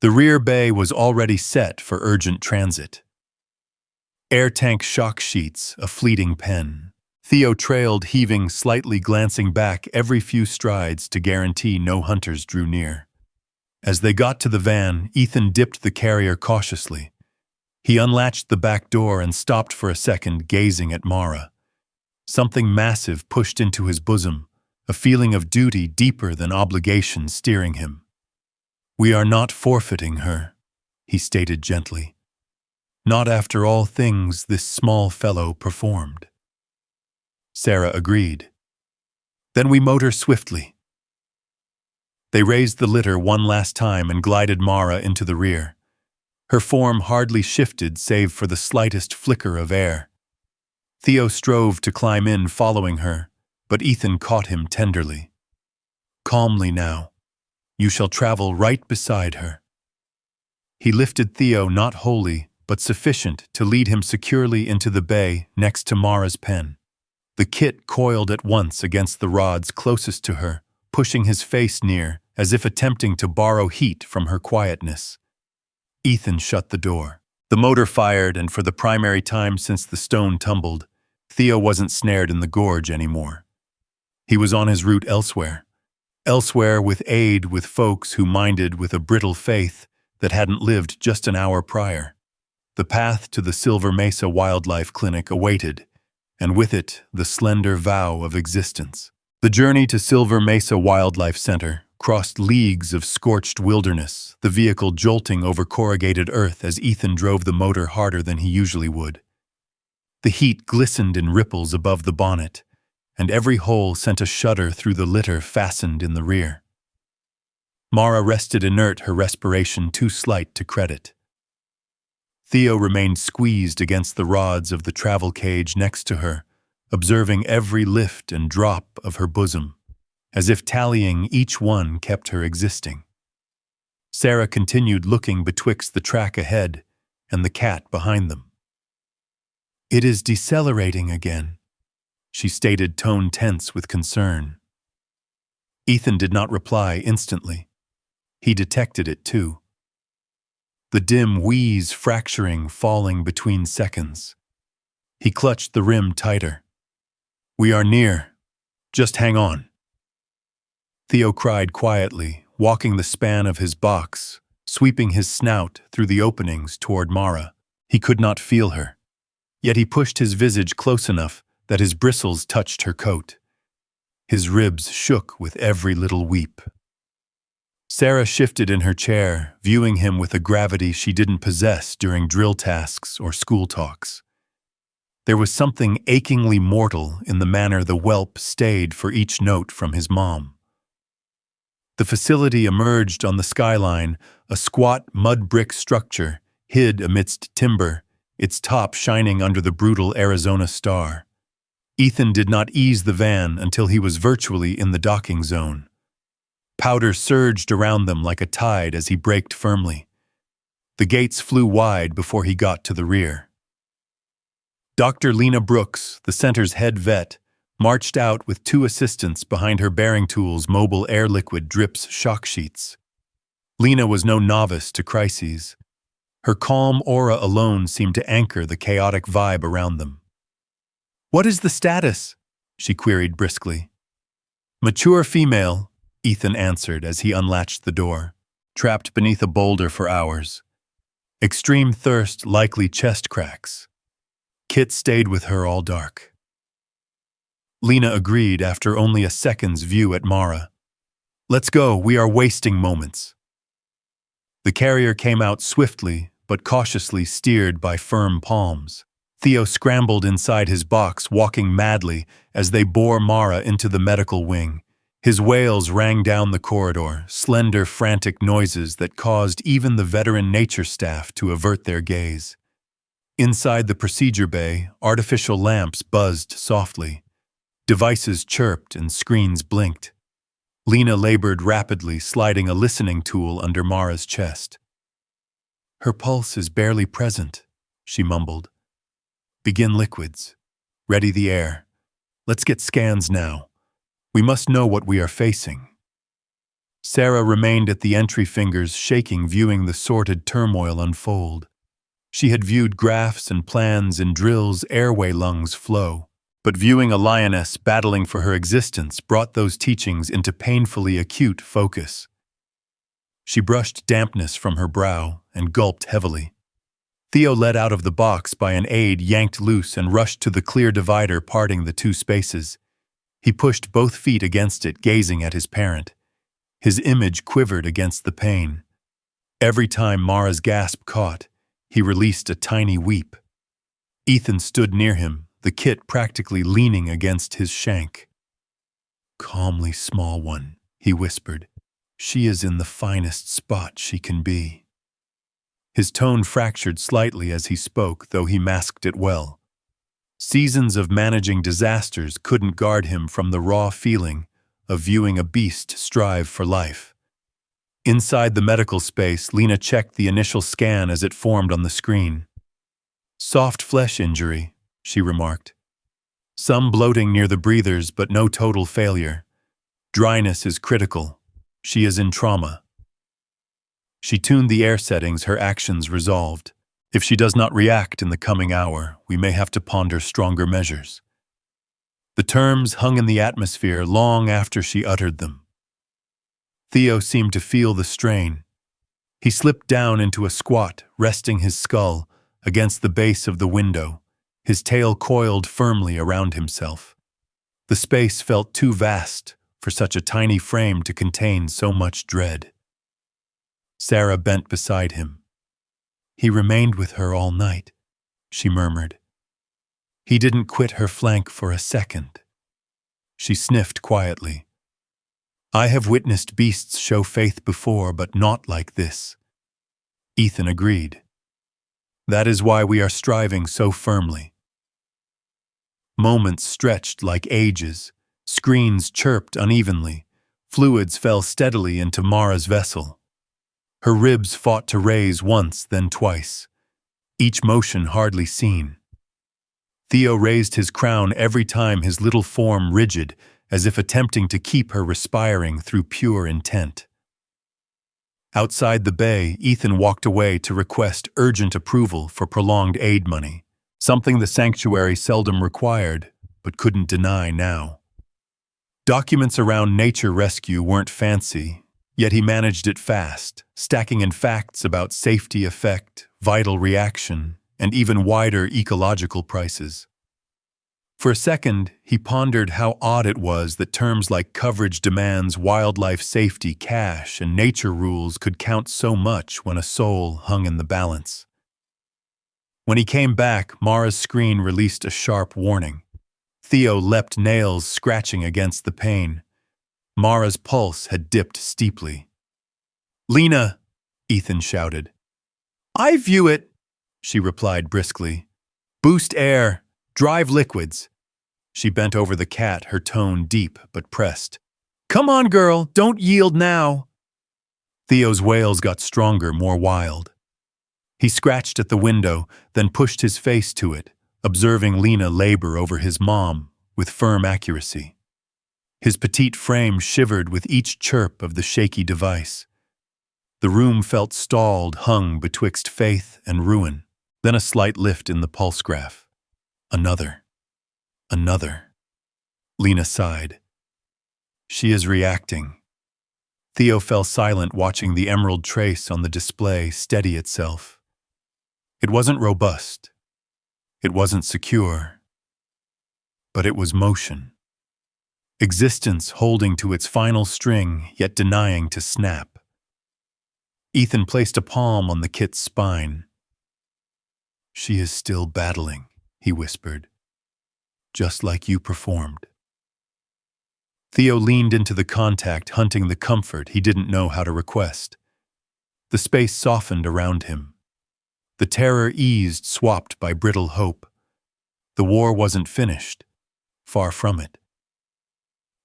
The rear bay was already set for urgent transit. Air tank shock sheets, a fleeting pen. Theo trailed, heaving, slightly glancing back every few strides to guarantee no hunters drew near. As they got to the van, Ethan dipped the carrier cautiously. He unlatched the back door and stopped for a second, gazing at Mara. Something massive pushed into his bosom, a feeling of duty deeper than obligation steering him. "We are not forfeiting her," he stated gently. "Not after all things this small fellow performed." Sarah agreed. "Then we motor swiftly." They raised the litter one last time and glided Mara into the rear. Her form hardly shifted save for the slightest flicker of air. Theo strove to climb in, following her, but Ethan caught him tenderly. "Calmly now. You shall travel right beside her." He lifted Theo, not wholly, but sufficient to lead him securely into the bay next to Mara's pen. The kit coiled at once against the rods closest to her, pushing his face near, as if attempting to borrow heat from her quietness. Ethan shut the door. The motor fired, and for the primary time since the stone tumbled, Theo wasn't snared in the gorge anymore. He was on his route elsewhere. Elsewhere with aid, with folks who minded with a brittle faith that hadn't lived just an hour prior. The path to the Silver Mesa Wildlife Clinic awaited, and with it the slender vow of existence. The journey to Silver Mesa Wildlife Center crossed leagues of scorched wilderness, the vehicle jolting over corrugated earth as Ethan drove the motor harder than he usually would. The heat glistened in ripples above the bonnet, and every hole sent a shudder through the litter fastened in the rear. Mara rested inert, her respiration too slight to credit. Theo remained squeezed against the rods of the travel cage next to her, observing every lift and drop of her bosom. as if tallying each one kept her existing. Sarah continued looking betwixt the track ahead and the cat behind them. "It is decelerating again," she stated, tone tense with concern. Ethan did not reply instantly. He detected it too. The dim wheeze fracturing, falling between seconds. He clutched the rim tighter. "We are near. Just hang on." Theo cried quietly, walking the span of his box, sweeping his snout through the openings toward Mara. He could not feel her, yet he pushed his visage close enough that his bristles touched her coat. His ribs shook with every little weep. Sarah shifted in her chair, viewing him with a gravity she didn't possess during drill tasks or school talks. There was something achingly mortal in the manner the whelp stayed for each note from his mom. The facility emerged on the skyline, a squat mud brick structure, hid amidst timber, its top shining under the brutal Arizona star. Ethan did not ease the van until he was virtually in the docking zone. Powder surged around them like a tide as he braked firmly. The gates flew wide before he got to the rear. Dr. Lena Brooks, the center's head vet, marched out with 2 assistants behind her bearing tools mobile air liquid drips shock sheets. Lena was no novice to crises. Her calm aura alone seemed to anchor the chaotic vibe around them. "What is the status?" she queried briskly. "Mature female," Ethan answered as he unlatched the door, trapped beneath a boulder for hours. "Extreme thirst, likely chest cracks. Kit stayed with her all dark." Lena agreed after only a second's view at Mara. "Let's go, we are wasting moments." The carrier came out swiftly, but cautiously steered by firm palms. Theo scrambled inside his box, walking madly as they bore Mara into the medical wing. His wails rang down the corridor, slender, frantic noises that caused even the veteran nature staff to avert their gaze. Inside the procedure bay, artificial lamps buzzed softly. Devices chirped and screens blinked. Lena labored rapidly, sliding a listening tool under Mara's chest. "Her pulse is barely present," she mumbled. "Begin liquids. Ready the air. Let's get scans now. We must know what we are facing." Sarah remained at the entry, fingers shaking, viewing the sordid turmoil unfold. She had viewed graphs and plans in drills, airway lungs flow. But viewing a lioness battling for her existence brought those teachings into painfully acute focus. She brushed dampness from her brow and gulped heavily. Theo led out of the box by an aide yanked loose and rushed to the clear divider parting the 2 spaces. He pushed both feet against it, gazing at his parent. His image quivered against the pain. Every time Mara's gasp caught, he released a tiny weep. Ethan stood near him, the kit practically leaning against his shank. "Calmly, small one," he whispered. "She is in the finest spot she can be." His tone fractured slightly as he spoke, though he masked it well. Seasons of managing disasters couldn't guard him from the raw feeling of viewing a beast strive for life. Inside the medical space, Lena checked the initial scan as it formed on the screen. "Soft flesh injury," she remarked. "Some bloating near the breathers, but no total failure. Dryness is critical. She is in trauma." She tuned the air settings, her actions resolved. If she does not react in the coming hour, we may have to ponder stronger measures. The terms hung in the atmosphere long after she uttered them. Theo seemed to feel the strain. He slipped down into a squat, resting his skull against the base of the window, his tail coiled firmly around himself. The space felt too vast for such a tiny frame to contain so much dread. Sarah bent beside him. "He remained with her all night," she murmured. "He didn't quit her flank for a second." She sniffed quietly. "I have witnessed beasts show faith before, but not like this." Ethan agreed. "That is why we are striving so firmly." Moments stretched like ages, Screens chirped unevenly. Fluids fell steadily into Mara's vessel. Her ribs fought to raise once, then twice, each motion hardly seen. Theo raised his crown every time, his little form rigid, as if attempting to keep her respiring through pure intent. Outside the bay, Ethan walked away to request urgent approval for prolonged aid money, something the sanctuary seldom required, but couldn't deny now. Documents around nature rescue weren't fancy, yet he managed it fast, stacking in facts about safety, effect, vital reaction, and even wider ecological prices. For a second, he pondered how odd it was that terms like coverage demands, wildlife safety, cash, and nature rules could count so much when a soul hung in the balance. When he came back, Mara's screen released a sharp warning. Theo leapt, nails scratching against the pane. Mara's pulse had dipped steeply. "Lena!" Ethan shouted. "I view it," she replied briskly. "Boost air. Drive liquids." She bent over the cat, her tone deep but pressed. "Come on, girl, don't yield now." Theo's wails got stronger, more wild. He scratched at the window, then pushed his face to it, observing Lena labor over his mom with firm accuracy. His petite frame shivered with each chirp of the shaky device. The room felt stalled, hung betwixt faith and ruin. Then a slight lift in the pulse graph. Another. Lena sighed. "She is reacting." Theo fell silent, watching the emerald trace on the display steady itself. It wasn't robust. It wasn't secure. But it was motion. Existence holding to its final string, yet denying to snap. Ethan placed a palm on the kit's spine. "She is still battling," he whispered. "Just like you performed." Theo leaned into the contact, hunting the comfort he didn't know how to request. The space softened around him. The terror eased, swapped by brittle hope. The war wasn't finished. Far from it.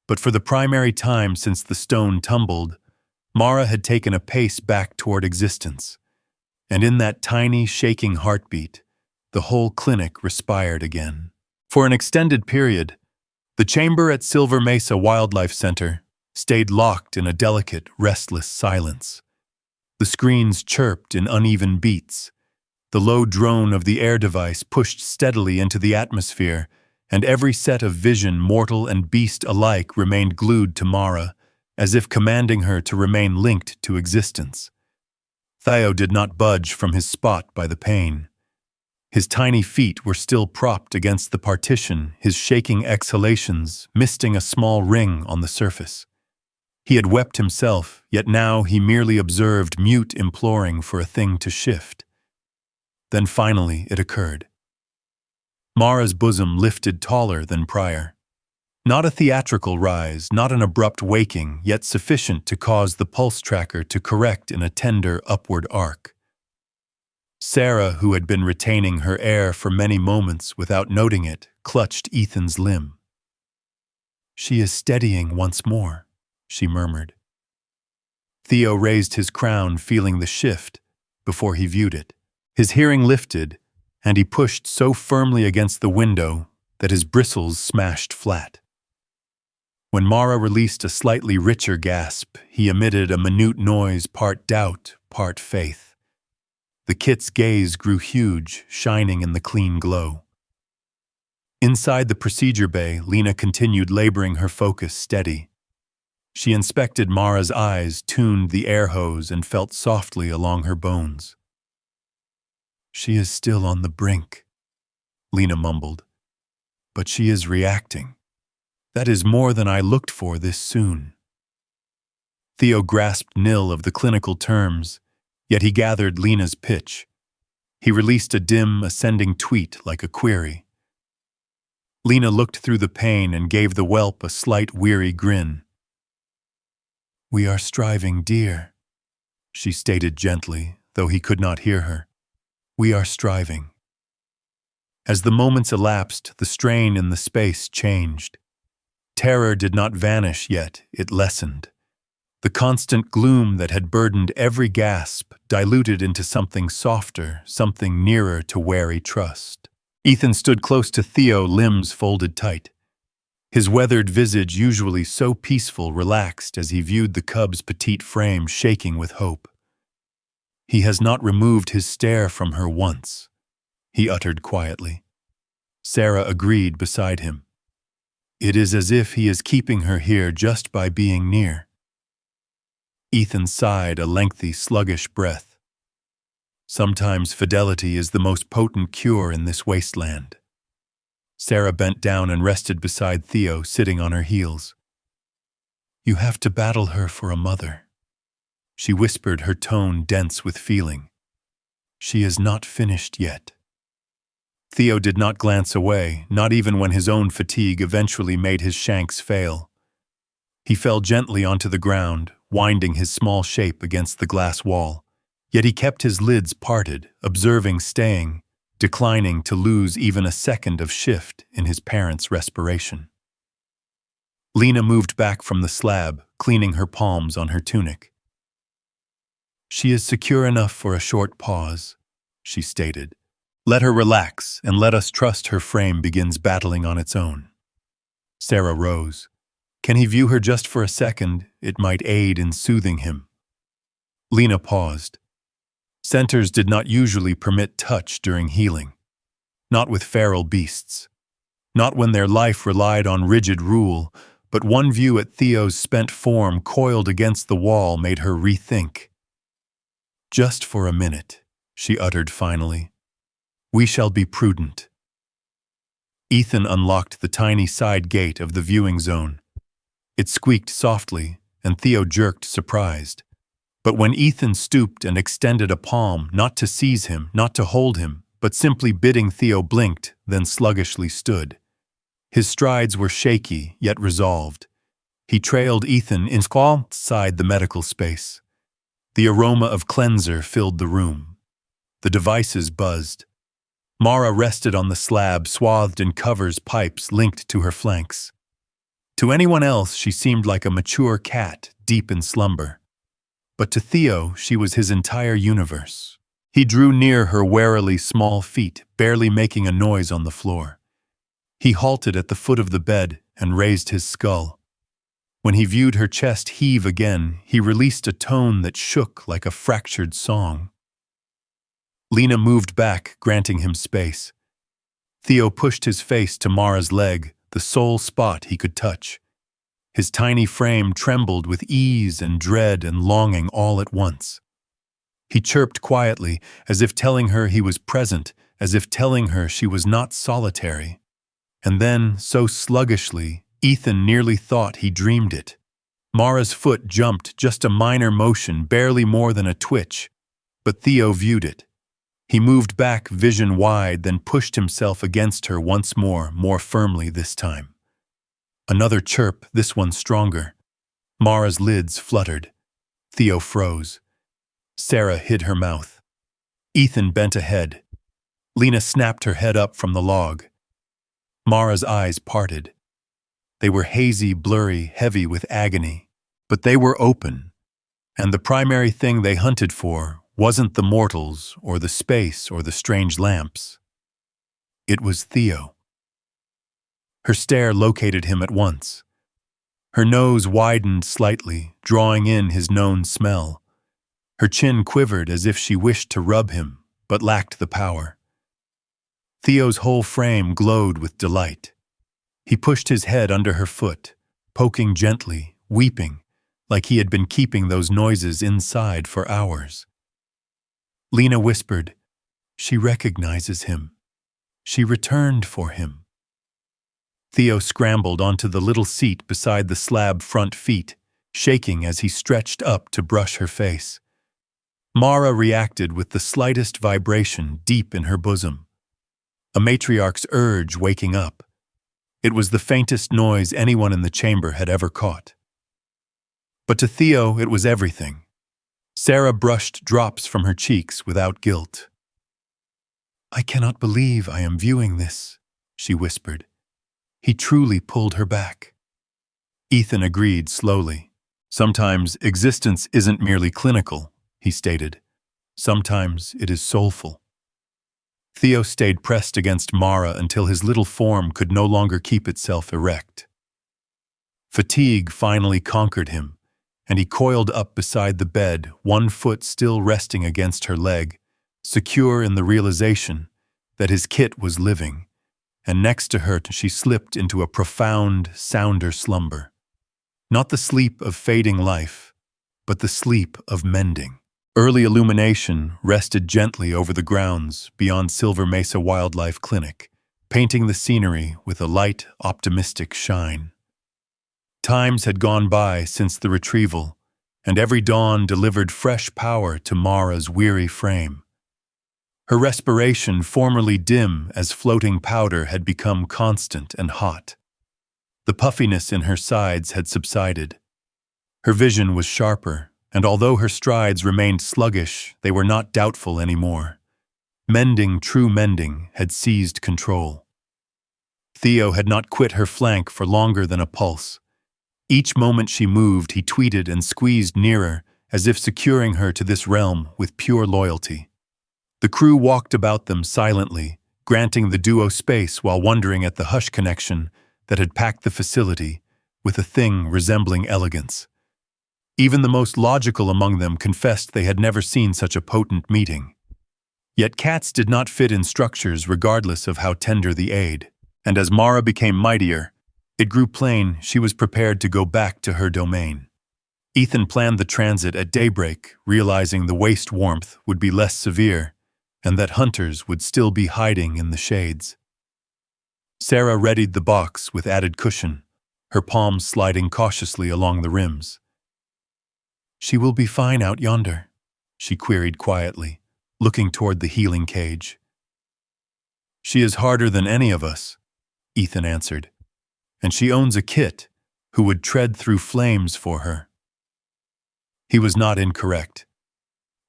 But for the primary time since the stone tumbled, Mara had taken a pace back toward existence. And in that tiny, shaking heartbeat, the whole clinic respired again. For an extended period, the chamber at Silver Mesa Wildlife Center stayed locked in a delicate, restless silence. The screens chirped in uneven beats. The low drone of the air device pushed steadily into the atmosphere, and every set of vision, mortal and beast alike, remained glued to Mara, as if commanding her to remain linked to existence. Theo did not budge from his spot by the pane. His tiny feet were still propped against the partition, his shaking exhalations misting a small ring on the surface. He had wept himself, yet now he merely observed, mute, imploring for a thing to shift. Then finally it occurred. Mara's bosom lifted taller than prior. Not a theatrical rise, not an abrupt waking, yet sufficient to cause the pulse tracker to correct in a tender upward arc. Sarah, who had been retaining her air for many moments without noting it, clutched Ethan's limb. "She is steadying once more," she murmured. Theo raised his crown, feeling the shift, before he viewed it. His hearing lifted, and he pushed so firmly against the window that his bristles smashed flat. When Mara released a slightly richer gasp, he emitted a minute noise, part doubt, part faith. The kit's gaze grew huge, shining in the clean glow. Inside the procedure bay, Lena continued laboring, her focus steady. She inspected Mara's eyes, tuned the air hose, and felt softly along her bones. "She is still on the brink," Lena mumbled. "But she is reacting. That is more than I looked for this soon." Theo grasped nil of the clinical terms, yet he gathered Lena's pitch. He released a dim, ascending tweet like a query. Lena looked through the pane and gave the whelp a slight, weary grin. "We are striving, dear," she stated gently, though he could not hear her. "We are striving." As the moments elapsed, the strain in the space changed. Terror did not vanish yet, it lessened. The constant gloom that had burdened every gasp diluted into something softer, something nearer to wary trust. Ethan stood close to Theo, limbs folded tight. His weathered visage, usually so peaceful, relaxed as he viewed the cub's petite frame shaking with hope. "He has not removed his stare from her once," he uttered quietly. Sarah agreed beside him. "It is as if he is keeping her here just by being near." Ethan sighed a lengthy, sluggish breath. Sometimes fidelity is the most potent cure in this wasteland. Sarah bent down and rested beside Theo, sitting on her heels. "You have to battle her for a mother," she whispered, her tone dense with feeling. "She is not finished yet." Theo did not glance away, not even when his own fatigue eventually made his shanks fail. He fell gently onto the ground, winding his small shape against the glass wall. Yet he kept his lids parted, observing, staying, declining to lose even a second of shift in his parents' respiration. Lena moved back from the slab, cleaning her palms on her tunic. "She is secure enough for a short pause," she stated. "Let her relax, and let us trust her frame begins battling on its own." Sarah rose. Can he view her just for a second? It might aid in soothing him. Lena paused. Centers did not usually permit touch during healing. Not with feral beasts. Not when their life relied on rigid rule, but one view at Theo's spent form coiled against the wall made her rethink. "Just for a minute," she uttered finally. "We shall be prudent." Ethan unlocked the tiny side gate of the viewing zone. It squeaked softly, and Theo jerked, surprised. But when Ethan stooped and extended a palm, not to seize him, not to hold him, but simply bidding, Theo blinked, then sluggishly stood. His strides were shaky, yet resolved. He trailed Ethan inside the medical space. The aroma of cleanser filled the room. The devices buzzed. Mara rested on the slab, swathed in covers, pipes linked to her flanks. To anyone else, she seemed like a mature cat, deep in slumber. But to Theo, she was his entire universe. He drew near her warily, small feet, barely making a noise on the floor. He halted at the foot of the bed and raised his skull. When he viewed her chest heave again, he released a tone that shook like a fractured song. Lena moved back, granting him space. Theo pushed his face to Mara's leg, the sole spot he could touch. His tiny frame trembled with ease and dread and longing all at once. He chirped quietly, as if telling her he was present, as if telling her she was not solitary. And then, so sluggishly, Ethan nearly thought he dreamed it. Mara's foot jumped, just a minor motion, barely more than a twitch. But Theo viewed it. He moved back, vision wide, then pushed himself against her once more firmly this time. Another chirp, this one stronger. Mara's lids fluttered. Theo froze. Sarah hid her mouth. Ethan bent ahead. Lena snapped her head up from the log. Mara's eyes parted. They were hazy, blurry, heavy with agony. But they were open. And the primary thing they hunted for wasn't the mortals or the space or the strange lamps. It was Theo. Her stare located him at once. Her nose widened slightly, drawing in his known smell. Her chin quivered as if she wished to rub him, but lacked the power. Theo's whole frame glowed with delight. He pushed his head under her foot, poking gently, weeping, like he had been keeping those noises inside for hours. Lena whispered, "She recognizes him. She returned for him." Theo scrambled onto the little seat beside the slab front feet, shaking as he stretched up to brush her face. Mara reacted with the slightest vibration deep in her bosom. A matriarch's urge waking up. It was the faintest noise anyone in the chamber had ever caught. But to Theo, it was everything. Sarah brushed drops from her cheeks without guilt. "I cannot believe I am viewing this," she whispered. He truly pulled her back. Ethan agreed slowly. Sometimes existence isn't merely clinical, he stated. Sometimes it is soulful. Theo stayed pressed against Mara until his little form could no longer keep itself erect. Fatigue finally conquered him, and he coiled up beside the bed, one foot still resting against her leg, secure in the realization that his kit was living, and next to her she slipped into a profound, sounder slumber. Not the sleep of fading life, but the sleep of mending. Early illumination rested gently over the grounds beyond Silver Mesa Wildlife Clinic, painting the scenery with a light, optimistic shine. Times had gone by since the retrieval, and every dawn delivered fresh power to Mara's weary frame. Her respiration, formerly dim as floating powder, had become constant and hot. The puffiness in her sides had subsided. Her vision was sharper, and although her strides remained sluggish, they were not doubtful anymore. Mending, true mending, had seized control. Theo had not quit her flank for longer than a pulse. Each moment she moved, he tweeted and squeezed nearer, as if securing her to this realm with pure loyalty. The crew walked about them silently, granting the duo space while wondering at the hush connection that had packed the facility with a thing resembling elegance. Even the most logical among them confessed they had never seen such a potent meeting. Yet cats did not fit in structures regardless of how tender the aid, and as Mara became mightier, it grew plain she was prepared to go back to her domain. Ethan planned the transit at daybreak, realizing the waste warmth would be less severe, and that hunters would still be hiding in the shades. Sarah readied the box with added cushion, her palms sliding cautiously along the rims. "She will be fine out yonder," she queried quietly, looking toward the healing cage. "She is harder than any of us," Ethan answered, "and she owns a kit who would tread through flames for her." He was not incorrect.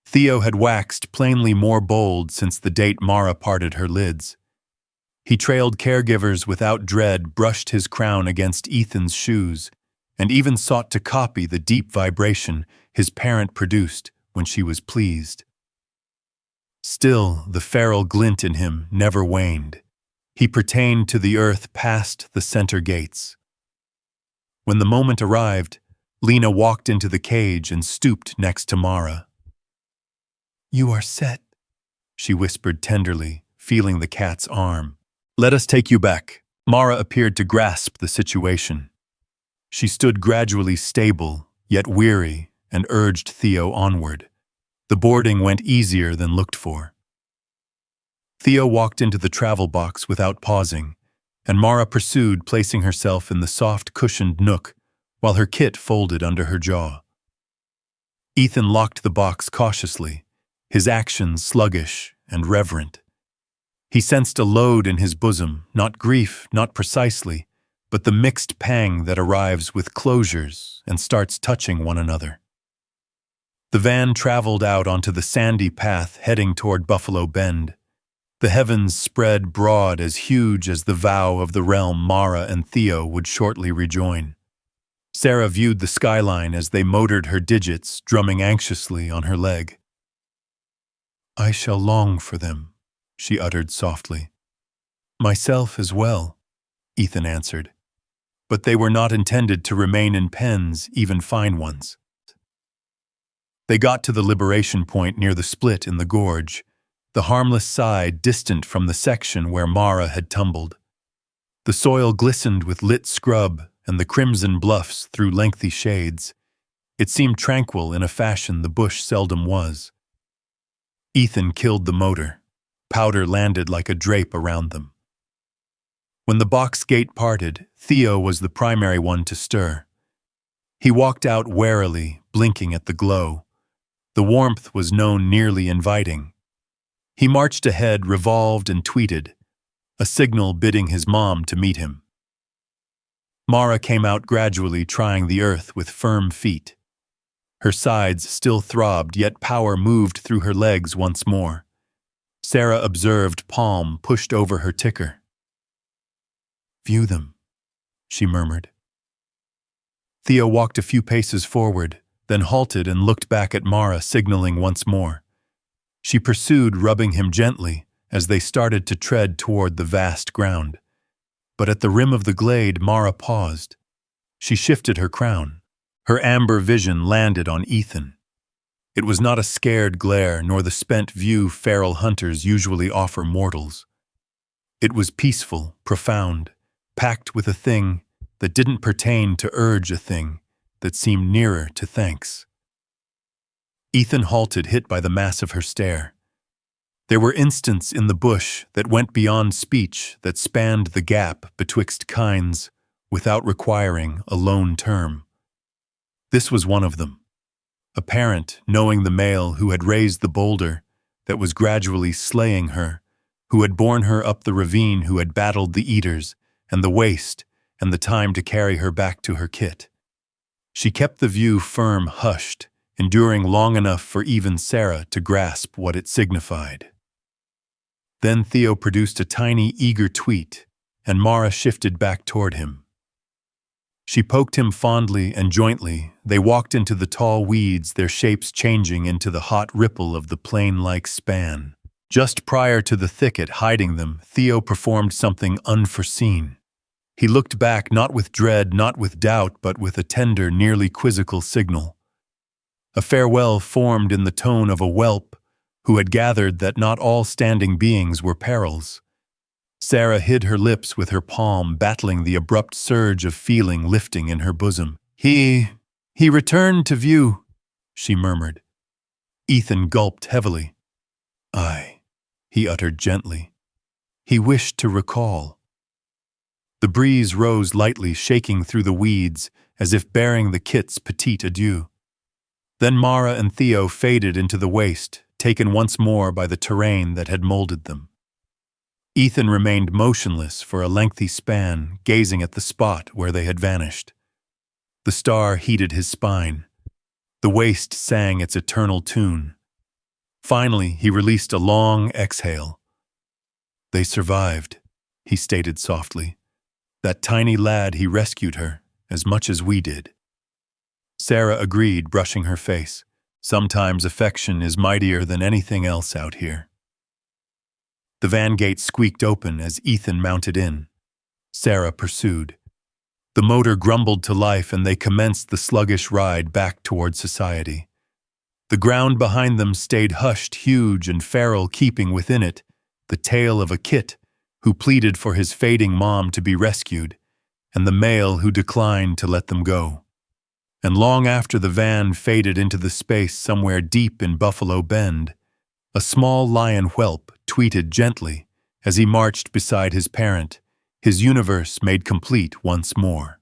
Theo had waxed plainly more bold since the date Mara parted her lids. He trailed caregivers without dread, brushed his crown against Ethan's shoes, and even sought to copy the deep vibration his parent produced when she was pleased. Still, the feral glint in him never waned. He pertained to the earth past the center gates. When the moment arrived, Lena walked into the cage and stooped next to Mara. "You are set," she whispered tenderly, feeling the cat's arm. "Let us take you back." Mara appeared to grasp the situation. She stood gradually stable, yet weary, and urged Theo onward. The boarding went easier than looked for. Theo walked into the travel box without pausing, and Mara pursued, placing herself in the soft, cushioned nook while her kit folded under her jaw. Ethan locked the box cautiously, his actions sluggish and reverent. He sensed a load in his bosom, not grief, not precisely, but the mixed pang that arrives with closures and starts touching one another. The van traveled out onto the sandy path heading toward Buffalo Bend. The heavens spread broad, as huge as the vow of the realm Mara and Theo would shortly rejoin. Sarah viewed the skyline as they motored her digits, drumming anxiously on her leg. "I shall long for them," she uttered softly. "Myself as well," Ethan answered. But they were not intended to remain in pens, even fine ones. They got to the liberation point near the split in the gorge, the harmless side distant from the section where Mara had tumbled. The soil glistened with lit scrub, and the crimson bluffs threw lengthy shades. It seemed tranquil in a fashion the bush seldom was. Ethan killed the motor. Powder landed like a drape around them. When the box gate parted, Theo was the primary one to stir. He walked out warily, blinking at the glow. The warmth was known nearly inviting. He marched ahead, revolved and tweeted, a signal bidding his mom to meet him. Mara came out gradually, trying the earth with firm feet. Her sides still throbbed, yet power moved through her legs once more. Sarah observed, palm pushed over her ticker. "View them," she murmured. Theo walked a few paces forward, then halted and looked back at Mara, signaling once more. She pursued, rubbing him gently, as they started to tread toward the vast ground. But at the rim of the glade, Mara paused. She shifted her crown. Her amber vision landed on Ethan. It was not a scared glare, nor the spent view feral hunters usually offer mortals. It was peaceful, profound, packed with a thing that didn't pertain to urge a thing that seemed nearer to thanks. Ethan halted, hit by the mass of her stare. There were instants in the bush that went beyond speech, that spanned the gap betwixt kinds without requiring a lone term. This was one of them. A parent knowing the male who had raised the boulder that was gradually slaying her, who had borne her up the ravine, who had battled the eaters and the waste and the time to carry her back to her kit. She kept the view firm, hushed, enduring long enough for even Sarah to grasp what it signified. Then Theo produced a tiny, eager tweet, and Mara shifted back toward him. She poked him fondly and jointly. They walked into the tall weeds, their shapes changing into the hot ripple of the plain-like span. Just prior to the thicket hiding them, Theo performed something unforeseen. He looked back, not with dread, not with doubt, but with a tender, nearly quizzical signal. A farewell formed in the tone of a whelp who had gathered that not all standing beings were perils. Sarah hid her lips with her palm, battling the abrupt surge of feeling lifting in her bosom. He returned to view, she murmured. Ethan gulped heavily. Aye, he uttered gently. He wished to recall. The breeze rose lightly, shaking through the weeds, as if bearing the kit's petite adieu. Then Mara and Theo faded into the waste, taken once more by the terrain that had molded them. Ethan remained motionless for a lengthy span, gazing at the spot where they had vanished. The star heated his spine. The waste sang its eternal tune. Finally, he released a long exhale. They survived, he stated softly. That tiny lad, he rescued her, as much as we did. Sarah agreed, brushing her face. Sometimes affection is mightier than anything else out here. The van gate squeaked open as Ethan mounted in. Sarah pursued. The motor grumbled to life and they commenced the sluggish ride back toward society. The ground behind them stayed hushed, huge and feral, keeping within it the tale of a kit who pleaded for his fading mom to be rescued, and the male who declined to let them go. And long after the van faded into the space somewhere deep in Buffalo Bend, a small lion whelp tweeted gently as he marched beside his parent, his universe made complete once more.